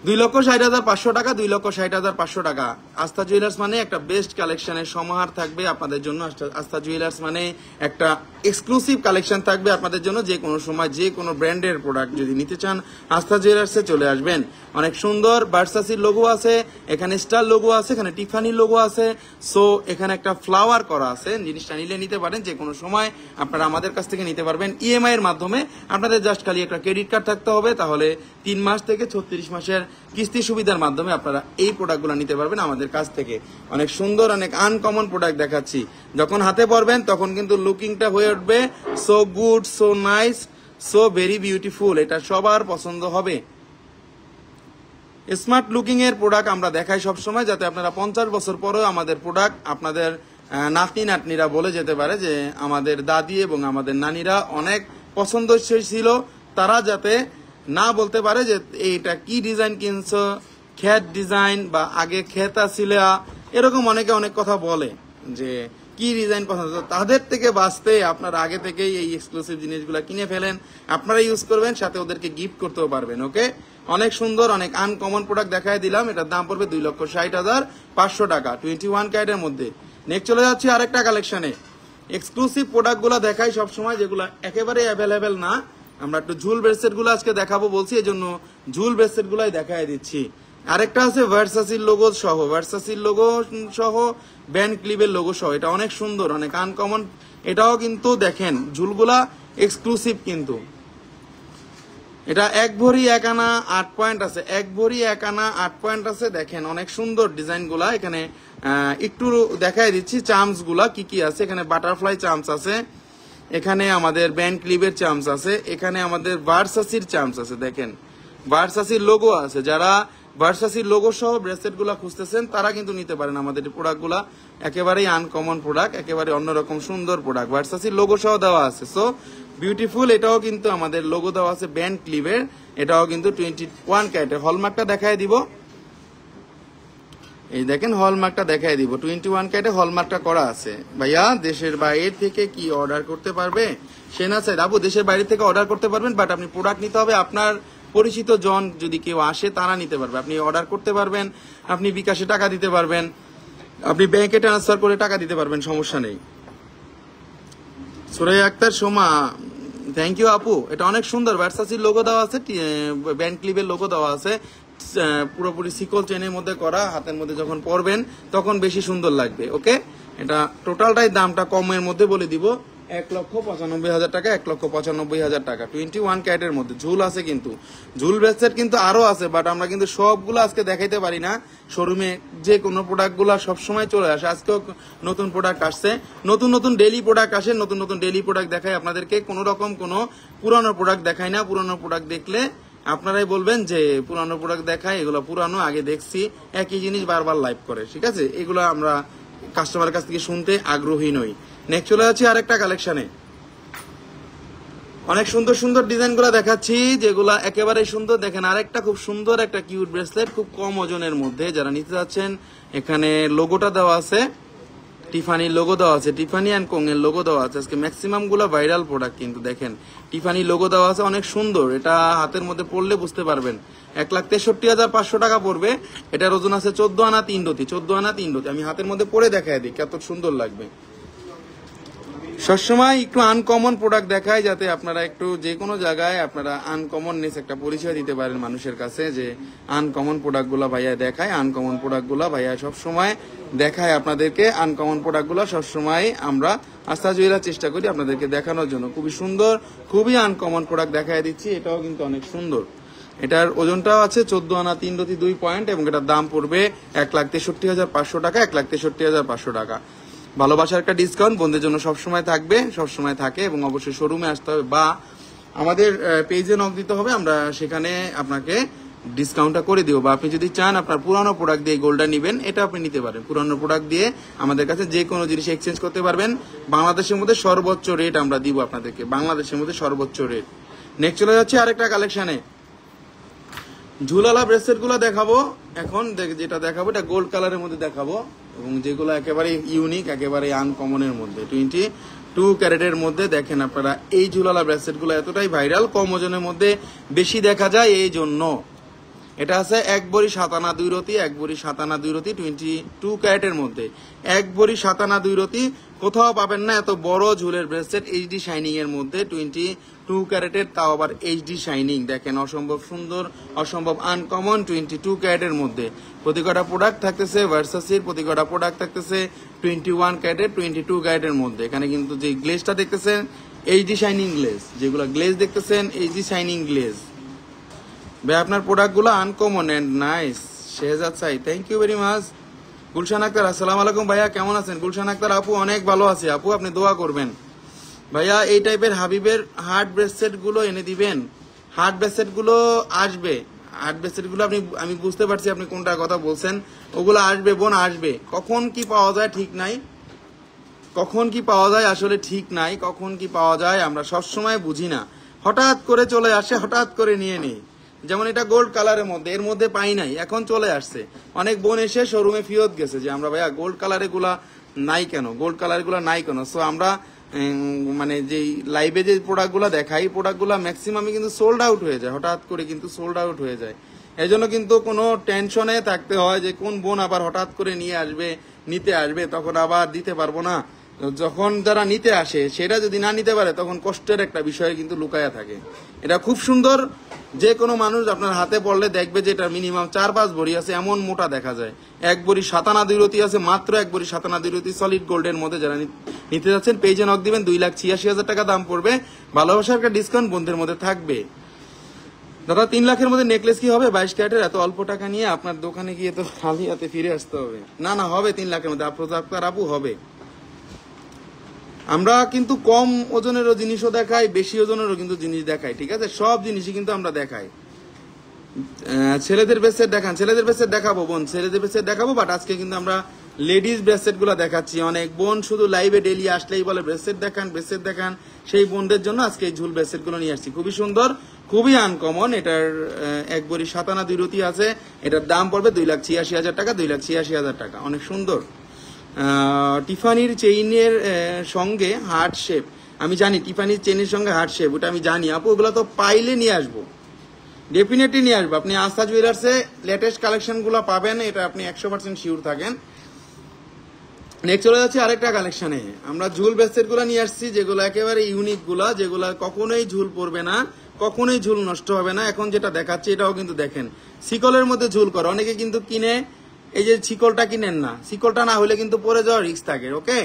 2,60,500 টাকা, 2,60,500 টাকা। আস্থা জুয়েলার্স মানে একটা বেস্ট কালেকশনের সমাহার থাকবে আপনাদের জন্য। আস্থা জুয়েলার্স মানে একটা এক্সক্লুসিভ কালেকশন থাকবে আপনাদের জন্য। যে কোনো সময় যে কোনো ব্র্যান্ডের প্রোডাক্ট যদি নিতে চান, আস্থা জুয়েলার্সে চলে আসবেন। অনেক সুন্দর ভার্সাসির লোগো আছে, এখানে স্টার লোগো আছে, এখানে টিফানির লোগো আছে। সো এখানে একটা ফ্লাওয়ার করা আছে, জিনিসটা নিলে নিতে পারেন, যে কোনো সময় আপনারা আমাদের কাছ থেকে নিতে পারবেন ইএমআই এর মাধ্যমে। আপনাদের জাস্ট খালি একটা ক্রেডিট কার্ড থাকতে হবে, তাহলে 3 মাস থেকে 36 মাসের কিস্তি সুবিধার মাধ্যমে আপনারা এই প্রোডাক্টগুলো নিতে পারবেন আমাদের কাছ থেকে। অনেক সুন্দর, অনেক আনকমন প্রোডাক্ট দেখাচ্ছি। যখন হাতে পরবেন তখন কিন্তু লুকিংটা হয়ে উঠবে so good, so nice, so very beautiful. এটা সবার পছন্দ হবে। স্মার্ট লুকিং এর প্রোডাক্ট আমরা দেখাই সবসময়, যাতে আপনারা 50 বছর পরেও আমাদের প্রোডাক্ট আপনাদের নাতি নাতনিরা বলে যেতে পারে যে আমাদের দাদি এবং আমাদের নানিরা অনেক পছন্দসই ছিল। তারা যাতে না বলতে পারে যে এইটা কি ডিজাইন কিনছো, খেত ডিজাইন, বা আগে খেত ছিল, এরকম অনেকে অনেক কথা বলে যে কি ডিজাইন পছন্দ। তাদের থেকে বাঁচতে আপনারা আগে থেকেই এই এক্সক্লুসিভ জিনিসগুলো কিনে ফেলেন, আপনারা ইউজ করবেন, সাথে ওদেরকে গিফট করতেও পারবেন। ওকে, অনেক সুন্দর, অনেক আনকমন প্রোডাক্ট দেখাই দিলাম। এটার দাম পড়বে 2,60,500 টাকা 21 ক্যারেটের মধ্যে। নেক্সট চলে যাচ্ছি আরেকটা কালেকশনে। এক্সক্লুসিভ প্রোডাক্টগুলো দেখাই সবসময়, যেগুলো একেবারে অ্যাভেলেবেল না। আমরা একটু ঝুল ব্রেসলেট গুলো আজকে দেখাবো বলছি, এই জন্য ঝুল ব্রেসলেট গুলাই দেখাই দিচ্ছি। আরেকটা আছে ভার্সাসির লোগো সহ, ভার্সাসির লোগো সহ, ব্যান্ড ক্লিপের লোগো সহ। এটা অনেক সুন্দর, অনেক আনকমন। এটাও কিন্তু দেখেন ঝুলগুলা এক্সক্লুসিভ কিন্তু। এটা 1 ভরি 1 আনা 8 পয়েন্ট আছে, 1 ভরি 1 আনা 8 পয়েন্ট আছে। দেখেন অনেক সুন্দর ডিজাইন গুলা। এখানে একটু দেখাই দিচ্ছি চার্মস গুলা কি কি আছে। এখানে বাটারফ্লাই চার্মস আছে, এখানে আমাদের ব্যান্ড ক্লিপের চার্মস আছে, এখানে আমাদের ভার্সাসির চার্মস আছে। দেখেন ভার্সাসির লোগো আছে। যারা ভার্সাসির লোগো সহ ব্রেসলেট গুলা খুঁজতেছেন তারা কিন্তু নিতে পারেন আমাদের প্রোডাক্ট গুলা। একেবারেই আনকমন প্রোডাক্ট, একেবারে অন্যরকম সুন্দর প্রোডাক্ট, ভার্সাসির লোগো সহ দেওয়া আছে। So beautiful. এটাও কিন্তু আমাদের লোগো দেওয়া আছে ব্যান্ড ক্লিপের। এটাও কিন্তু 21 ক্যারেটের। হলমার্কটা দেখাই দিব, এই দেখেন হলমার্কটা দেখাই দিব। 21 ক্যারেটে হলমার্কটা করা আছে। ভাইয়া দেশের বাইরে থেকে কি অর্ডার করতে পারবে? সেনা সাইদ আপু, দেশের বাইরে থেকে অর্ডার করতে পারবেন, বাট আপনি প্রোডাক্ট নিতে হবে আপনার পরিচিত জন যদি কেউ আসে তারা নিতে পারবে। আপনি অর্ডার করতে পারবেন, আপনি বিকাশে টাকা দিতে পারবেন, আপনি ব্যাংকে ট্রান্সফার করে টাকা দিতে পারবেন, সমস্যা নেই। সুরাইয়া আক্তার সোমা, থ্যাংক ইউ আপু। এটা অনেক সুন্দর, ভার্সাসির লোগো দেওয়া আছে, ব্যান্ড ক্লিপের লোগো দেওয়া আছে, পুরোপুরি সিকল চেনের মধ্যে করা। হাতের মধ্যে যখন পরবেন তখন বেশি সুন্দর লাগবে। ওকে, এটা টোটালটাই দামটা কমের মধ্যে বলে দিব, 1,95,000 টাকা, 1,95,000 টাকা 21 ক্যারেটের মধ্যে ঝুল আছে। কিন্তু ঝুল ব্রেসলেট কিন্তু আরো আছে, বাট আমরা কিন্তু সবগুলো আজকে দেখাইতে পারি না। শোরুমে যে কোনো প্রোডাক্টগুলো সবসময় চলে আসে, আজকেও নতুন প্রোডাক্ট আসছে, নতুন নতুন ডেইলি প্রোডাক্ট আসে, নতুন নতুন ডেইলি প্রোডাক্ট দেখাই আপনাদেরকে। কোনো রকম কোনো পুরানো প্রোডাক্ট দেখাই না। পুরানো প্রোডাক্ট দেখলে আপনারাই বলবেন যে পুরানো প্রোডাক্ট দেখায়, এগুলো পুরানো, আগে দেখছি, একই জিনিস বারবার লাইভ করে, ঠিক আছে? এগুলো আমরা কাস্টমারের কাছ থেকে শুনতে আগ্রহী নই। নেক্সট চলে যাচ্ছি আরেকটা কালেকশনে। অনেক সুন্দর সুন্দর ডিজাইন গুলা দেখাচ্ছি, যেগুলা একেবারে সুন্দর। দেখেন আরেকটা খুব সুন্দর একটা কিউট ব্রেসলেট, খুব কম ওজনের মধ্যে। যারা নিতে যাচ্ছেন, এখানে লোগোটা দেওয়া আছে, টিফানি লোগো দেওয়া আছে, টিফানি অ্যান্ড কোং এর লোগো দেওয়া আছে। আজকে ম্যাক্সিমাম গুলা ভাইরাল প্রোডাক্ট, কিন্তু দেখেন টিফানি লোগো দেওয়া আছে, অনেক সুন্দর। এটা হাতের মধ্যে পড়লে বুঝতে পারবেন। 1,63,500 টাকা পড়বে। এটার ওজন আছে 14 আনা 3 রতি, 14 আনা 3 রতি। আমি হাতের মধ্যে পরে দেখাই দিই কত সুন্দর লাগবে। সবসময় একটু আনকমন প্রোডাক্ট দেখায়, যাতে আপনারা একটু যে কোনো জায়গায় আপনারা আনকমননেস একটা পরিচয় দিতে পারেন মানুষের কাছে, যে আনকমন প্রোডাক্টগুলো ভাইয়া দেখায়। আনকমন প্রোডাক্টগুলো ভাইয়া সবসময় দেখায় আপনাদেরকে। আনকমন প্রোডাক্টগুলো সবসময় আমরা আস্থা জুয়েলার চেষ্টা করি আপনাদেরকে দেখানোর জন্য। খুবই সুন্দর, খুবই আনকমন প্রোডাক্ট দেখায় দিচ্ছি। এটাও কিন্তু অনেক সুন্দর। এটার ওজনটাও আছে 14 আনা 3 রতি 2 পয়েন্ট, এবং এটার দাম পড়বে 1,63,500 টাকা, 1,63,500 টাকা। ভালোবাসার একটা ডিসকাউন্ট বোনদের জন্য সবসময় থাকবে, সবসময় থাকে, এবং অবশ্যই শোরুমে আসতে হবে বা আমাদের পেজে নক দিতে হবে। আমরা সেখানে আপনাকে ডিসকাউন্টটা করে দিব। বা আপনি যদি চান আপনার পুরানো প্রোডাক্ট দিয়ে গোল্ডটা নেবেন, এটা আপনি নিতে পারেন। পুরানো প্রোডাক্ট দিয়ে আমাদের কাছে যে কোনো জিনিস এক্সচেঞ্জ করতে পারবেন। বাংলাদেশের মধ্যে সর্বোচ্চ রেট আমরা দিব আপনাদেরকে, বাংলাদেশের মধ্যে সর্বোচ্চ রেট। নেক্সট চলে যাচ্ছে আরেকটা কালেকশনে। ঝুলালা ব্রেসলেট গুলো দেখাবো এখন। যেটা দেখাবো এটা গোল্ড কালারের মধ্যে দেখাবো, এবং যেগুলো একেবারে ইউনিক, একেবারে আনকমনের মধ্যে 22 ক্যারেটের মধ্যে। দেখেন আপনারা এই ঝুলালা ব্রেসলেট গুলো এতটাই ভাইরাল, কম ওজনের মধ্যে বেশি দেখা যায় এই জন্য। এটা আছে 1 ভরি 7 আনা 2 রতি, 1 ভরি 7 আনা 2 রতি 22 ক্যারেটের মধ্যে। 1 ভরি 7 আনা 2 রতি কোথাও পাবেন না এত বড় ঝুলের ব্রেসলেট, এইচডি শাইনিং এর মধ্যে। 22 ক্যারেটের, তাও আবার এইচডি শাইনিং। দেখেন অসম্ভব সুন্দর, অসম্ভব আনকমন 22 ক্যারেটের মধ্যে। প্রতি কটা প্রোডাক্ট থাকতেছে ভার্সাসির, প্রতি কটা প্রোডাক্ট থাকতেছে 21 ক্যারেটের, 22 ক্যারেটের মধ্যে। এখানে কিন্তু যে গ্লেজটা দেখতেছেন এইচডি শাইনিং গ্লেজ, যেগুলো গ্লেজ দেখতেছেন এইচডি শাইনিং গ্লেজ। ভাই আপনার প্রোডাক্টগুলো uncommon and nice. Shehzad Sai, thank you very much. Gulshan Akter, আসসালামু আলাইকুম ভাইয়া, কেমন আছেন? গুলশান আক্তার আপু, অনেক ভালো আছি আপু, আপনি দোয়া করবেন। ভাইয়া এই টাইপের হাবিবের হার্ড ব্রেসলেট গুলো এনে দিবেন। হার্ড ব্রেসলেট গুলো আসবে, হার্ড ব্রেসলেট গুলো আমি বুঝতে পারছি আপনি কোনটার কথা বলছেন। ওগুলো আসবে বোন, আসবে। কখন কি পাওয়া যায় ঠিক নাই, কখন কি পাওয়া যায় আসলে ঠিক নাই। কখন কি পাওয়া যায় আমরা সবসময় বুঝি না। হঠাৎ করে চলে আসে, হঠাৎ করে নিয়ে নেই। যেমন এটা গোল্ড কালারের মধ্যে, এর মধ্যে পাই নাই, এখন চলে আসছে। অনেক বোন এসে শোরুমে ফিরত গেছে যে আমরা ভাইয়া গোল্ড কালারে গুলা নাই কেন, গোল্ড কালার গুলা নাই কেন। সো আমরা মানে যে লাইভে যে প্রোডাক্ট গুলা দেখাই, প্রোডাক্ট গুলা ম্যাক্সিমামই কিন্তু সোল্ড আউট হয়ে যায়, হঠাৎ করে কিন্তু সোল্ড আউট হয়ে যায়। এই জন্য কিন্তু কোনো টেনশনে থাকতে হয় যে কোন বোন আবার হঠাৎ করে নিয়ে আসবে, নিতে আসবে, তখন আবার দিতে পারবো না। যখন যারা নিতে আসে সেটা যদি না নিতে পারে, তখন কষ্টের একটা বিষয় কিন্তু লুকায়া থাকে। এটা খুব সুন্দর, যে কোনো মানুষ আপনার হাতে পড়লে দেখবে যে এটা মিনিমাম 4-5 ভরি আছে, এমন মোটা দেখা যায়। 1 ভরি 7 আনা 2 রতি আছে, মাত্র 1 ভরি 7 আনা 2 রতি সলিড গোল্ডের মধ্যে। যারা নিতে যাচ্ছেন পেজে নক দিবেন, 2,86,000 টাকা দাম পড়বে। ভালোবাসার একটা ডিসকাউন্ট বন্ধের মধ্যে থাকবে। দাদা 3 লাখের মধ্যে নেকলেস কি হবে 22 ক্যারেটের? এত অল্প টাকা নিয়ে আপনার দোকানে গিয়ে তো খালি হাতে ফিরে আসতে হবে। না না, হবে 3 লাখের মধ্যে আপনার আপু, হবে। আমরা কিন্তু কম ওজনেরও জিনিসও দেখাই, বেশি ওজনেরও কিন্তু জিনিস দেখাই, ঠিক আছে? সব জিনিসই কিন্তু আমরা দেখাই। ছেলেদের ব্রেসলেট দেখান, ছেলেদের ব্রেসলেট দেখাবো বোন, ছেলেদের ব্রেসলেট দেখাবো। বাট আজকে কিন্তু আমরা লেডিস ব্রেসলেট গুলো দেখাচ্ছি। অনেক বোন শুধু লাইভে ডেলি আসলেই বলে ব্রেসলেট দেখান, ব্রেসলেট দেখান। সেই বোনদের জন্য আজকে এই ঝুল ব্রেসলেট গুলো নিয়ে আসছি। খুবই সুন্দর, খুবই আনকমন। এটার 1 ভরি 7 আনা 2 রতি আছে। এটার দাম পড়বে 2,86,000 টাকা, 2,86,000 টাকা। অনেক সুন্দর। টিফানির চেইনের সঙ্গে হার্ট শেপ, আমি জানি টিফানির চেইনের সঙ্গে হার্ট শেপ, ওটা আমি জানি আপু। ওগুলো তো পাইলে নিয়ে আসবো, ডেফিনেটলি নিয়ে আসবো। আপনি আস্থা জুয়েলার্সে লেটেস্ট কালেকশন গুলো পাবেন, এটা আপনি 100% শিওর থাকেন। নেক্সট চলে যাচ্ছে আরেকটা কালেকশনে। আমরা ঝুল ব্রেসলেট গুলো নিয়ে আসছি, যেগুলো একেবারে ইউনিক গুলা, যেগুলো কখনোই ঝুল পড়বে না, কখনোই ঝুল নষ্ট হবে না। এখন যেটা দেখাচ্ছি এটাও কিন্তু দেখেন শিকলের মধ্যে ঝুল করে। অনেকে কিন্তু কিনে এই যে শিকলটা কিনেন না, শিকলটা না হলে কিন্তু পরে যাওয়ার রিস্ক থাকে। ওকে,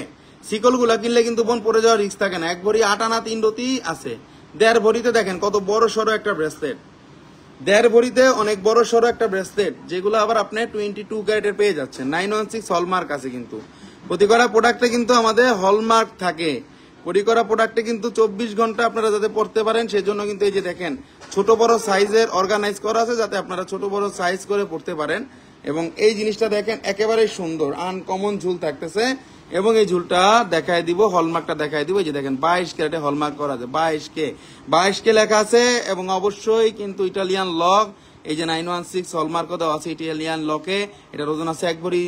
সিকল গুলা কিনলে কিন্তু বোন পরে যাওয়ার রিস্ক থাকে না। 1 ভরি 8 আনা 3 রতি আছে। 1.5 ভরিতে দেখেন কত বড় সড়ো একটা ব্রেসলেট, 1.5 ভরিতে অনেক বড় সড়ো একটা ব্রেসলেট, যেগুলো আবার আপনি 22 ক্যারেটের পেয়ে যাচ্ছেন। 916 হলমার্ক আছে কিন্তু। প্রতি করা প্রোডাক্টে কিন্তু আমাদের হলমার্ক থাকে। প্রতি করা প্রোডাক্টে কিন্তু 24 ঘন্টা আপনারা যাতে পড়তে পারেন সেজন্য কিন্তু এই যে দেখেন ছোট বড় সাইজের অর্গানাইজ করা আছে, যাতে আপনারা ছোট বড় সাইজ করে পড়তে পারেন। এবং এই জিনিসটা দেখেন একেবারে সুন্দর আনকমন ঝুল থাকতেছে। এবং এই ঝুলটা দেখায় দিব, হলমার্কটা দেখায় দিব। এই যে দেখেন 22 ক্যারেটে হলমার্ক করা আছে, 22K লেখা আছে। এবং অবশ্যই কিন্তু ইটালিয়ান লক, এই যে 916 হলমার্ক দেওয়া আছে ইটালিয়ান লকে। এটার ওজন আছে 1 ভরি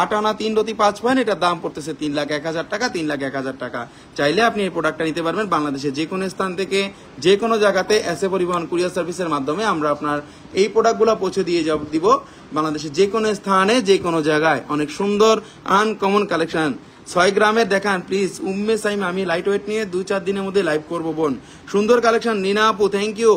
8 আনা 3 রতি 5 পয়েন্ট। এটার দাম পড়তেছে 3,01,000 টাকা, 3,01,000 টাকা। চাইলে আপনি এই প্রোডাক্টটা নিতে পারবেন বাংলাদেশের যে কোনো স্থান থেকে, যে কোনো জায়গাতে এসএ পরিবহন কুরিয়ার সার্ভিসের মাধ্যমে আমরা আপনার এই প্রোডাক্টগুলো পৌঁছে দিয়ে দিব বাংলাদেশের যে কোনো স্থানে, যে কোনো জায়গায়। অনেক সুন্দর আনকমন কালেকশন। 6 গ্রামের দেখান প্লিজ উম্মে সাইম। আমি লাইট ওয়েট নিয়ে 2-4 দিনের মধ্যে লাইভ করবো বোন। সুন্দর কালেকশন নিনা আপু, থ্যাংক ইউ।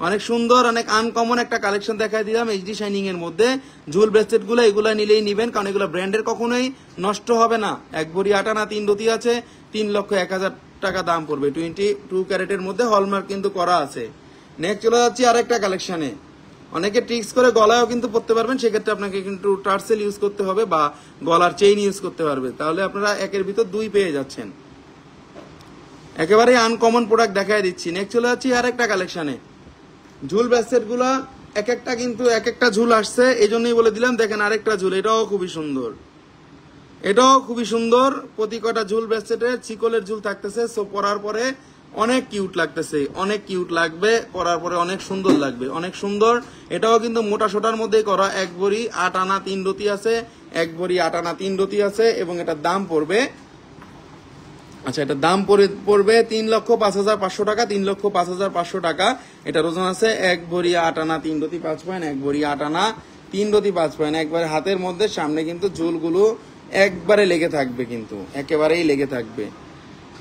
অনেক সুন্দর অনেক আনকমন একটা কালেকশন দেখাই দিলাম এইচডি শাইনিং এর মধ্যে। ঝুল ব্রেসলেট গুলো এগুলা নিলেই নিবেন, কারণ এগুলো ব্র্যান্ডের কখনোই নষ্ট হবে না। 1 ভরি 8 আনা 3 রতি আছে, 3,01,000 টাকা দাম পড়বে। 22 ক্যারেটের মধ্যে হলমার্ক কিন্তু করা আছে। নেক্সট চলে যাচ্ছি আরেকটা কালেকশনে। অনেকে ট্রিক্স করে গলায়ও কিন্তু পড়তে পারবেন, সেক্ষেত্রে আপনাকে কিন্তু টার্সেল ইউজ করতে হবে বা গলার চেইন ইউজ করতে পারবে, তাহলে আপনারা একের ভিতর 2 পেয়ে যাচ্ছেন। একেবারে আনকমন প্রোডাক্ট দেখাই দিচ্ছি। নেক্সট চলে যাচ্ছি আরেকটা কালেকশনে। ঝুল ব্রেসলেট গুলা এক একটা কিন্তু এক একটা ঝুল আসছে, এই জন্যই বলে দিলাম। দেখেন আরেকটা ঝুল, এটাও খুবই সুন্দর, এটাও খুবই সুন্দর। প্রতি কটা ঝুল ব্রেসলেটের চিকলের ঝুল থাকতেছে। সো পরার পরে অনেক কিউট লাগতেছে, অনেক কিউট লাগবে, পরার পরে অনেক সুন্দর লাগবে, অনেক সুন্দর। এটাও কিন্তু মোটা সোটার মধ্যেই করা। 1 ভরি 8 আনা 3 রতি আছে, 1 ভরি 8 আনা 3 রতি আছে। এবং এটার দাম পড়বে, আচ্ছা এটার দাম পড়বে 3,05,500 টাকা, 3,05,500 টাকা। এটার ওজন আছে 1 ভরি 8 আনা 3 রতি 5 পয়েন্ট, 1 ভরি 8 আনা 3 রতি 5 পয়েন্ট। একবারে হাতের মধ্যে সামনে কিন্তু ঝুলগুলো একবারে লেগে থাকবে, কিন্তু একেবারেই লেগে থাকবে।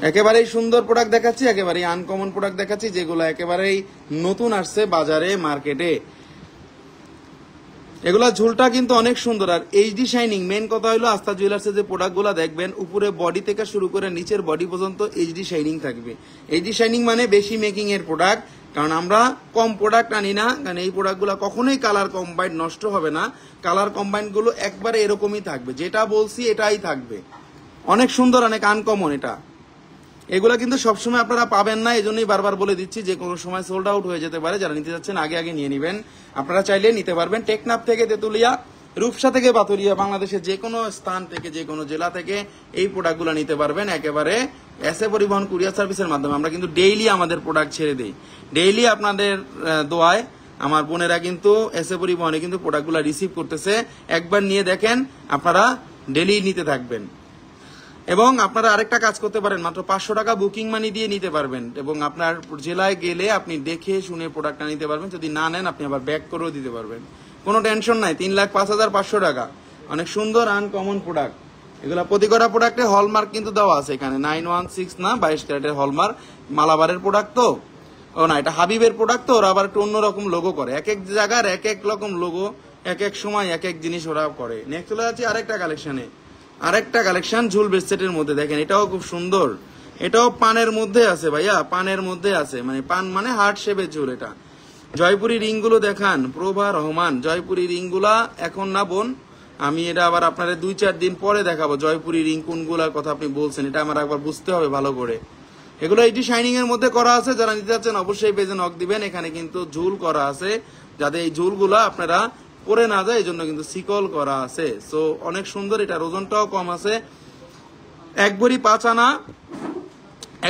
একেবারেই সুন্দর প্রোডাক্ট দেখাচ্ছি, একেবারেই আনকমন প্রোডাক্ট দেখাচ্ছি, যেগুলো একেবারেই নতুন আসছে বাজারে মার্কেটে। এগুলা ঝুলটা কিন্তু অনেক সুন্দর। আর এইচডি শাইনিং মেন কথা হলো আস্থা জুয়েলার্সের যে প্রোডাক্টগুলো দেখবেন উপরে বডি থেকে শুরু করে নিচের বডি পর্যন্ত এইচডি শাইনিং থাকবে। এইচডি শাইনিং মানে বেশি মেকিং এর প্রোডাক্ট, কারণ আমরা কম প্রোডাক্ট আনি না, কারণ এই প্রোডাক্টগুলো কখনোই কালার কম্বাইন্ড নষ্ট হবে না। কালার কম্বাইন্ড গুলো একবারে এরকমই থাকবে, যেটা বলছি এটাই থাকবে। অনেক সুন্দর অনেক আনকমন এটা। এগুলা কিন্তু সবসময় আপনারা পাবেন না, এজন্যই বারবার বলে দিচ্ছি যে কোনো সময় সোল্ড আউট হয়ে যেতে পারে। যারা নিতে যাচ্ছেন আগে আগে নিয়ে নেবেন। আপনারা চাইলে নিতে পারবেন টেকনাফ থেকে তেতুলিয়া, রূপসা থেকে বাতুলিয়া, বাংলাদেশের যে কোনো স্থান থেকে যে কোনো জেলা থেকে এই প্রোডাক্টগুলো নিতে পারবেন একেবারে এসএ পরিবহন কুরিয়ার সার্ভিসের মাধ্যমে। আমরা কিন্তু ডেইলি আমাদের প্রোডাক্ট ছেড়ে দিই, ডেইলি আপনাদের দোয়ায় আমার বোনেরা কিন্তু এসএ পরিবহনে কিন্তু প্রোডাক্টগুলো রিসিভ করতেছে। একবার নিয়ে দেখেন, আপনারা ডেইলি নিতে থাকবেন। এবং আপনারা আরেকটা কাজ করতে পারেন, মাত্র 500 টাকা বুকিং মানি দিয়ে নিতে পারবেন। এবং আপনার জেলায় গেলে আপনি দেখে শুনে প্রোডাক্টটা নিতে পারবেন। যদি না নেন আপনি আবার ব্যাক করেও দিতে পারবেন, কোনো টেনশন নাই। 3,05,500 টাকা, অনেক সুন্দর আনকমন প্রোডাক্ট। এগুলা প্রতি কটা প্রোডাক্টে হলমার্ক কিন্তু দেওয়া আছে এখানে। 916 না 22 ক্যারেটের হলমার্ক। মালাবারের প্রোডাক্ট তো, ও না এটা হাবিবের প্রোডাক্ট তো, ওরা আবার একটু অন্যরকম লোগো করে। এক এক জায়গার এক এক রকম লোগো, এক এক সময় এক এক জিনিস ওরা করে। নেক্সট চলে যাচ্ছে আরেকটা কালেকশনে। আরেকটা কালেকশন ঝুল ব্রেসলেটের মধ্যে দেখেন, এটাও খুব সুন্দর। এটাও পানের মধ্যে আছে ভাইয়া, পানের মধ্যে আছে, মানে পান মানে হার্ট শেপের ঝুল। এটা জয়পুরি রিং গুলো দেখান প্রভা রহমান। জয়পুরি রিং গুলা এখন না বোন, আমি এটা আবার আপনাদের 2-4 দিন পরে দেখাবো। জয়পুরি রিং কোনগুলার কথা আপনি বলছেন এটা আমার একবার বুঝতে হবে ভালো করে। এগুলো এইটি শাইনিং এর মধ্যে করা আছে। যারা নিতে যাচ্ছেন অবশ্যই পেজে নক দিবেন। এখানে কিন্তু ঝুল করা আছে, যাতে এই ঝুলগুলা আপনারা পরে না যায়, এই জন্য কিন্তু সিকল করা আছে। সো অনেক সুন্দর। এটার ওজনটাও কম আছে। 1 ভরি 5 আনা,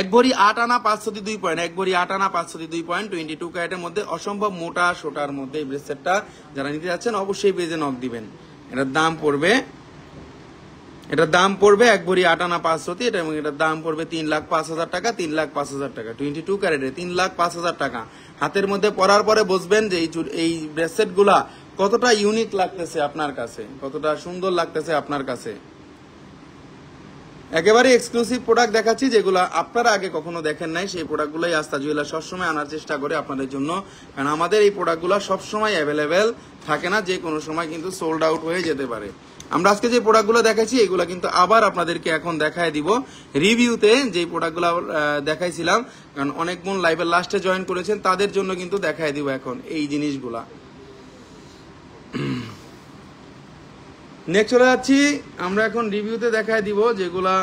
1 ভরি 8 আনা 502 পয়েন্ট, 1 ভরি 8 আনা 502 পয়েন্ট, 22 ক্যারেটের মধ্যে অসম্ভব মোটা সোটার মধ্যে এই ব্রেসলেটটা যারা নিতে যাচ্ছেন অবশ্যই পেজে নক দিবেন। এটার দাম পড়বে 1 ভরি 8 আনা 500, এটা এবং এটার দাম পড়বে 3,05,000 টাকা, 3,05,000 টাকা। 22 ক্যারেটে 3,05,000 টাকা। হাতের মধ্যে পরার পরে বুঝবেন যে এই ব্রেসলেট গুলা কতটা ইউনিক লাগতেছে আপনার কাছে, কতটা সুন্দর লাগতেছে আপনার কাছে। একেবারে এক্সক্লুসিভ প্রোডাক্ট দেখাচ্ছি, যেগুলো আপনারা আগে কখনো দেখেন নাই। সেই প্রোডাক্টগুলোই আস্থা জুয়েলার্স সবসময় আনার চেষ্টা করে আপনাদের জন্য, কারণ আমাদের এই প্রোডাক্টগুলো সবসময় অ্যাভেলেবেল থাকে না, যে কোনো সময় কিন্তু সোল্ড আউট হয়ে যেতে পারে। আমরা আজকে যে প্রোডাক্টগুলো দেখাইছি এগুলো কিন্তু আবার আপনাদেরকে এখন দেখায় দিব রিভিউতে, যে প্রোডাক্টগুলো দেখাইছিলাম, কারণ অনেক বোন লাইভের লাস্টে জয়েন করেছেন তাদের জন্য কিন্তু দেখায় দিব এখন এই জিনিসগুলা। নেক্সট চলে যাচ্ছি আমরা এখন রিভিউতে দেখায় দিব যেগুলা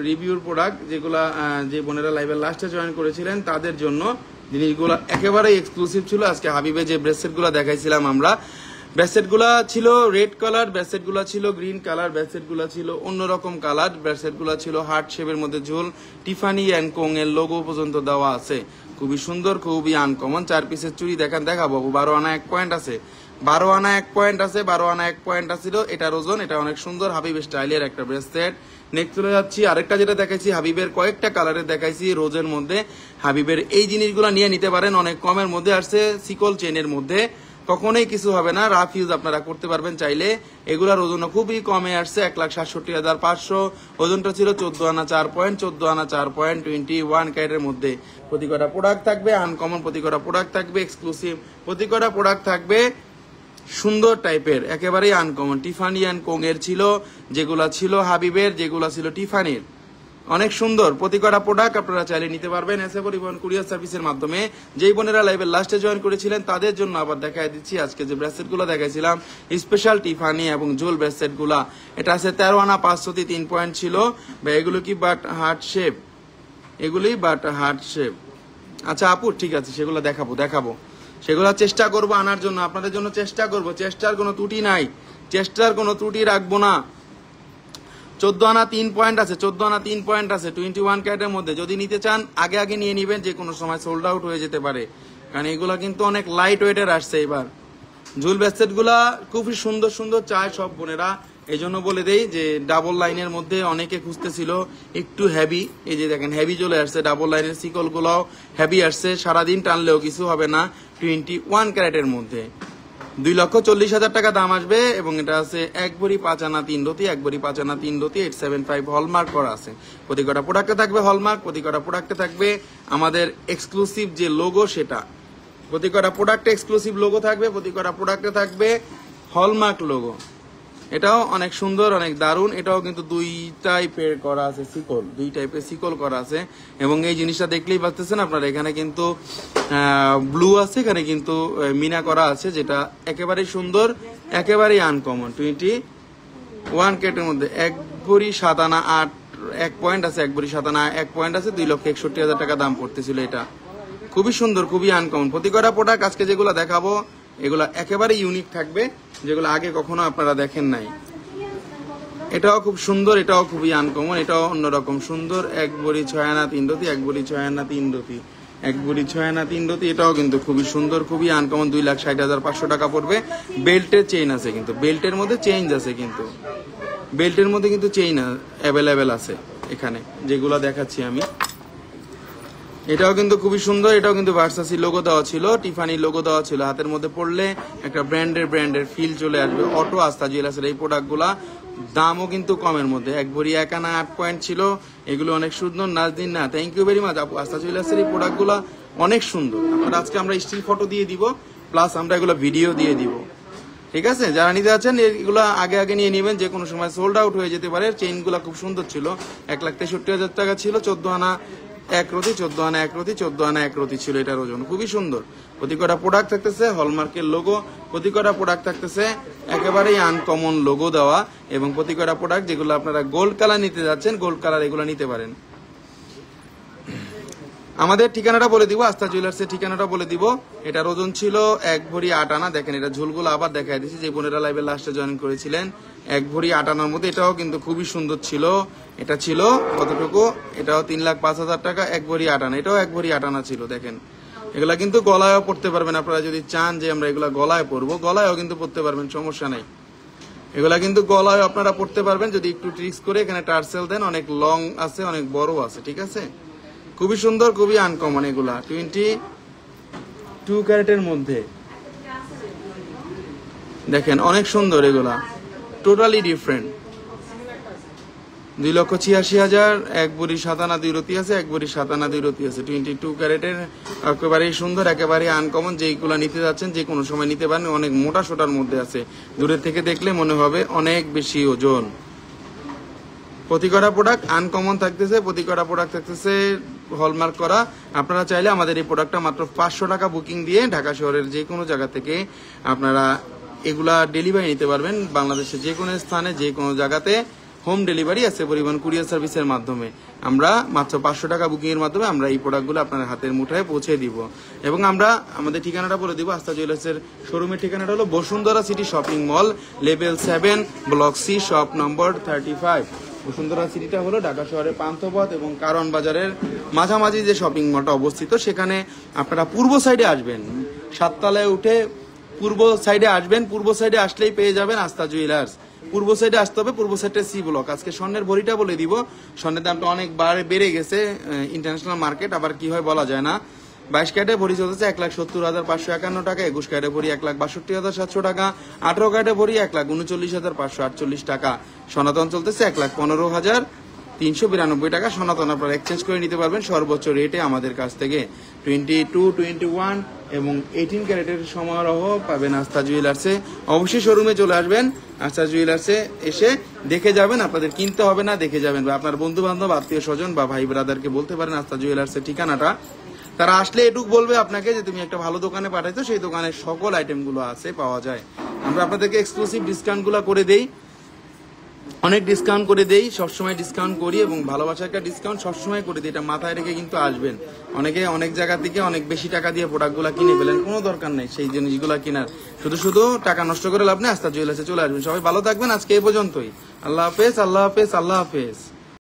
রিভিউর প্রোডাক্ট, যেগুলা যে বোনেরা লাইভের লাস্টে জয়েন করেছিলেন তাদের জন্য জিনিসগুলো একেবারেই এক্সক্লুসিভ ছিল। আজকে হাবিবে যে ব্রেসলেটগুলো দেখাইছিলাম আমরা, ব্রেসলেটগুলা ছিল রেড কালার, ব্রেসলেটগুলা ছিল গ্রিন কালার, ব্রেসলেটগুলা ছিল অন্যরকম কালার, ব্রেসলেটগুলা ছিল হার্ট শেপের মধ্যে ঝুল, টিফানি অ্যান্ড কোং এর লোগো পর্যন্ত দেওয়া আছে। খুবই সুন্দর, খুবই আনকমন। 4 পিসের চুড়ি দেখাবো। 12 আনা 1 পয়েন্ট আছে, 12 আনা 1 পয়েন্ট আছে, 12 আনা 1 পয়েন্ট আছিল এটার ওজন। এটা অনেক সুন্দর হাবিব স্টাইলের একটা ব্রেসলেট। নেক্সট চলে যাচ্ছি আরেকটা যেটা দেখাইছি হাবিবের কয়েকটা কালারে দেখাইছি রোজের মধ্যে। হাবিবের এই জিনিসগুলো নিয়ে নিতে পারেন, অনেক কমের মধ্যে আসছে, সিকল চেনের মধ্যে, কখনোই কিছু হবে না, রাফ ইউজ আপনারা করতে পারবেন চাইলে। এগুলার ওজন খুবই কমে আসছে, 1,67,500। ওজনটা ছিল 14 আনা 4 পয়েন্ট, 14 আনা 4 পয়েন্ট, 21 ক্যারেটের মধ্যে। প্রতি কটা প্রোডাক্ট থাকবে আনকমন, প্রতি কটা প্রোডাক্ট থাকবে এক্সক্লুসিভ, প্রতি কটা প্রোডাক্ট থাকবে সুন্দর টাইপের, একেবারেই আনকমন। টিফানি অ্যান্ড কোং এর ছিল, যেগুলা ছিল হাবিবের, যেগুলা ছিল টিফানির, অনেক সুন্দর। প্রতি কটা প্রোডাক্ট আপনারা চাইলে নিতে পারবেন এসএ পরিবহন কুরিয়ার সার্ভিসের মাধ্যমে। যেই বোনেরা লাইভের লাস্টে জয়েন করেছিলেন তাদের জন্য আবার দেখাই দিচ্ছি আজকে যে ব্রেসলেটগুলো দেখাইছিলাম স্পেশাল টিফানি এবং জুল ব্রেসলেটগুলা। এটা আছে 13 আনা 500 3 পয়েন্ট ছিল বা এগুলো কি বাট হার্ট শেপ, এগুলি বাট হার্ট শেপ। আচ্ছা আপু ঠিক আছে, সেগুলো দেখাবো সেগুলো চেষ্টা করবো আনার জন্য, আপনাদের জন্য চেষ্টা করবো, চেষ্টার কোনো ত্রুটি নাই, চেষ্টার কোনো ত্রুটি রাখবো না। 14 আনা 3 পয়েন্ট আছে, 14 আনা 3 পয়েন্ট আছে 21 ক্যারেটের মধ্যে। যদি নিতে চান আগে নিয়ে নিবেন, যে কোনো সময় সোল্ড আউট হয়ে যেতে পারে, কারণ এগুলা কিন্তু অনেক লাইট ওয়েটের আসছে এবার। ঝুল ব্রেসলেট গুলা খুবই সুন্দর সুন্দর চায় সব বোনেরা, এই জন্য বলে দেই যে ডাবল লাইনের মধ্যে অনেকে খুঁজতেছিল একটু হেভি, এই যে দেখেন হেভি চলে আসছে, ডাবল লাইনের সিকল গুলাও হেভি আসছে, সারাদিন টানলেও কিছু হবে না। 21 ক্যারেটের মধ্যে 2,40,000 টাকা দাম আসবে এবং এটা আছে 1 ভরি 5 আনা 3 রতি, 1 ভরি 5 আনা 3 রতি, 875 হলমার্ক করা আছে। প্রতি কটা প্রোডাক্টে থাকবে হলমার্ক, প্রতি কটা প্রোডাক্টে থাকবে আমাদের এক্সক্লুসিভ যে লোগো সেটা, প্রতি কটা প্রোডাক্টে এক্সক্লুসিভ লোগো থাকবে, প্রতি কটা প্রোডাক্টে থাকবে হলমার্ক লোগো। এটাও অনেক সুন্দর, অনেক দারুণ। এটাও কিন্তু 2 টাইপের করা আছে সিকল, 2 টাইপের সিকল করা আছে এবং এই জিনিসটা দেখলেই পাচ্ছেন আপনারা, এখানে কিন্তু ব্লু আছে, এখানে কিন্তু মিনা করা আছে, যেটা একেবারেই সুন্দর, একেবারেই আনকমন। 21 ক্যারেটের মধ্যে 1 ভরি 7 আনা 8 1 পয়েন্ট আছে, 1 ভরি 7 আনা 1 পয়েন্ট আছে, 2,61,000 টাকা দাম পড়তেছিল। এটা খুবই সুন্দর, খুবই আনকমন। প্রতি কটা প্রোডাক্ট আজকে যেগুলো দেখাবো এগুলো একেবারে ইউনিক থাকবে, যেগুলো আগে কখনো আপনারা দেখেন নাই। এটাও খুব সুন্দর, এটাও খুবই আনকমন, এটাও অন্যরকম সুন্দর। 1 ভরি 6 আনা 3 রতি, 1 ভরি 6 আনা 3 রতি, 1 ভরি 6 আনা 3 রতি। এটাও কিন্তু খুবই সুন্দর, খুবই আনকমন। 2,60,500 টাকা পড়বে। বেল্টের চেইন আছে, কিন্তু বেল্টের মধ্যে চেঞ্জ আছে, কিন্তু বেল্টের মধ্যে কিন্তু চেইন অ্যাভেলেবেল আছে এখানে যেগুলো দেখাচ্ছি আমি। এটাও কিন্তু খুবই সুন্দর, এটাও কিন্তু ভার্সাসি লোগো দেওয়া ছিল, টিফানি লোগো দেওয়া ছিল। হাতের মধ্যে পড়লে একটা ব্র্যান্ডের ফিল চলে আসবে। অটো আস্থা জুয়েলার্সের এই প্রোডাক্টগুলা দামও কিন্তু কমের মধ্যে। 1 ভরি 1 আনা 8 পয়েন্ট ছিল, এগুলো অনেক সুন্দর। নাজদিন না, থ্যাংক ইউ ভেরি মাচ আপু। আস্থা জুয়েলার্সের এই প্রোডাক্টগুলো অনেক সুন্দর। আপনারা আজকে আমরা স্টিল ফটো দিয়ে দিব, প্লাস আমরা এগুলো ভিডিও দিয়ে দিব, ঠিক আছে? যারা নিতে যাচ্ছেন এগুলো আগে নিয়ে নেবেন, যে কোনো সময় সোল্ড আউট হয়ে যেতে পারে। চেইনগুলো খুব সুন্দর ছিল, 1,63,000 টাকা ছিল। 14 আনা 1 রতি, 14 আনা 1 রতি, 14 আনা 1 রতি ছিল এটার ওজন। খুবই সুন্দর। প্রতি কটা প্রোডাক্ট থাকতেছে হলমার্কের লোগো, প্রতি কটা প্রোডাক্ট থাকতেছে একেবারেই আনকমন লোগো দেওয়া, এবং প্রতি কটা প্রোডাক্ট যেগুলো আপনারা গোল্ড কালার নিতে যাচ্ছেন, গোল্ড কালার এগুলো নিতে পারেন। আমাদের ঠিকানাটা বলে দিব, আস্থা জুয়েলার্সের ঠিকানাটা বলে দিব। এটার ওজন ছিল 1 ভরি 8 আনা। দেখেন এটা ঝুলগুলো আবার দেখাই দিচ্ছি, যে বোনেরা লাইভের লাস্টে জয়েন করেছিলেন। 1 ভরি 8 আনার মধ্যে এটাও কিন্তু খুবই সুন্দর ছিল। এটা ছিল কতটুকু? এটাও 3,05,000 টাকা। 1 ভরি 8 আনা, এটাও 1 ভরি 8 আনা ছিল। দেখেন এগুলা কিন্তু গলায়ও পড়তে পারবেন আপনারা, যদি চান যে আমরা এগুলা গলায় পরবো, গলায়ও কিন্তু পড়তে পারবেন, সমস্যা নাই। এগুলা কিন্তু গলায় আপনারা পড়তে পারবেন যদি একটু ট্রিক্স করে এখানে টার্সেল দেন। অনেক লং আছে, অনেক বড় আছে, ঠিক আছে? খুবই সুন্দর, খুবই আনকমন। এগুলা 22 ক্যারেটের মধ্যে দেখেন অনেক সুন্দর, এগুলা টোটালি ডিফারেন্ট। 2,86,000, এক ভরি 7 আনা 2 রতি আছে, এক ভরি 7 আনা 2 রতি আছে। 22 ক্যারেটের একেবারেই সুন্দর, একেবারে আনকমন। যেইগুলো নিতে যাচ্ছেন যে কোনো সময় নিতে পারেন। অনেক মোটা সোটার মধ্যে আছে, দূরের থেকে দেখলে মনে হবে অনেক বেশি ওজন। প্রতি কটা প্রোডাক্ট আনকমন থাকতেছে, প্রতি কটা প্রোডাক্ট থাকতেছে হলমার্ক করা। আপনারা চাইলে আমাদের এই প্রোডাক্টটা মাত্র 500 টাকা বুকিং দিয়ে ঢাকা শহরের যে কোনো জায়গা থেকে আপনারা এগুলা ডেলিভারি নিতে পারবেন। বাংলাদেশের যে কোনো স্থানে যে কোনো জায়গাতে হোম ডেলিভারি আছে পরিবহন কুরিয়ার সার্ভিসের মাধ্যমে। আমরা মাত্র 500 টাকা বুকিং এর মাধ্যমে আমরা এই প্রোডাক্টগুলো আপনার হাতের মুঠায় পৌঁছে দিব। এবং আমরা আমাদের ঠিকানাটা বলে দিব। আস্থা জুয়েলার্সের শোরুমের ঠিকানাটা হলো Bashundhara City Shopping Mall, level 7, block C, shop নম্বর 35। বসুন্ধরা সিটিটা হলো ঢাকা শহরের পান্থপথ এবং কারণ বাজারের মাঝামাঝি যে শপিং মলটা অবস্থিত, সেখানে আপনারা পূর্ব সাইডে আসবেন, 7 তলায় উঠে পূর্ব সাইডে আসবেন। পূর্ব সাইডে আসলেই পেয়ে যাবেন আস্থা জুয়েলার্স। পূর্ব সাইডে আসতে হবে, পূর্ব সাইডে সি ব্লক। আজকে স্বর্ণের ভরিটা বলে দিব। স্বর্ণের দামটা অনেক বেড়ে গেছে, ইন্টারন্যাশনাল মার্কেট আবার কি হয় বলা যায় না। 22 ক্যারেটে ভরি চলতেছে 1,70,551 টাকা, 21 ক্যারেটে ভরি 1,62,700 টাকা, 18 ক্যারেটে ভরি 1,39,548 টাকা। সনাতন চলতেছে 1,15,392 টাকা। সনাতন আপনারা এক্সচেঞ্জ করে নিতে পারবেন সর্বোচ্চ রেটে আমাদের কাছ থেকে। 22, 21 এবং 18 ক্যারেটের সমারোহ পাবেন আস্থা জুয়েলার্সে। অবশ্যই শোরুমে চলে আসবেন, আস্থা জুয়েলার্সে এসে দেখে যাবেন। আপনাদের কিনতে হবে না, দেখে যাবেন। বা আপনার বন্ধু বান্ধব, আত্মীয় স্বজন বা ভাই ব্রাদারকে বলতে পারেন আস্থা জুয়েলার্সের ঠিকানাটা। তারা আসলে এটুক বলবে আপনাকে যে তুমি একটা ভালো দোকানে পাঠাইছো, সেই দোকানের সকল আইটেমগুলো আছে, পাওয়া যায়। আমরা আপনাদেরকে এক্সক্লুসিভ ডিসকাউন্টগুলো করে দেই, অনেক ডিসকাউন্ট করে দেই, সবসময় ডিসকাউন্ট করি এবং ভালোবাসার একটা ডিসকাউন্ট সবসময় করে দিই। এটা মাথায় রেখে কিন্তু আসবেন। অনেকে অনেক জায়গা থেকে অনেক বেশি টাকা দিয়ে প্রোডাক্টগুলো কিনে ফেলেন, কোনো দরকার নেই সেই জিনিসগুলো কেনার। শুধু টাকা নষ্ট করে লাভ নেই, আস্থা জুয়েলার্সে চলে আসবেন। সবাই ভালো থাকবেন, আজকে এই পর্যন্তই। আল্লাহ হাফেজ, আল্লাহ হাফেজ, আল্লাহ হাফেজ।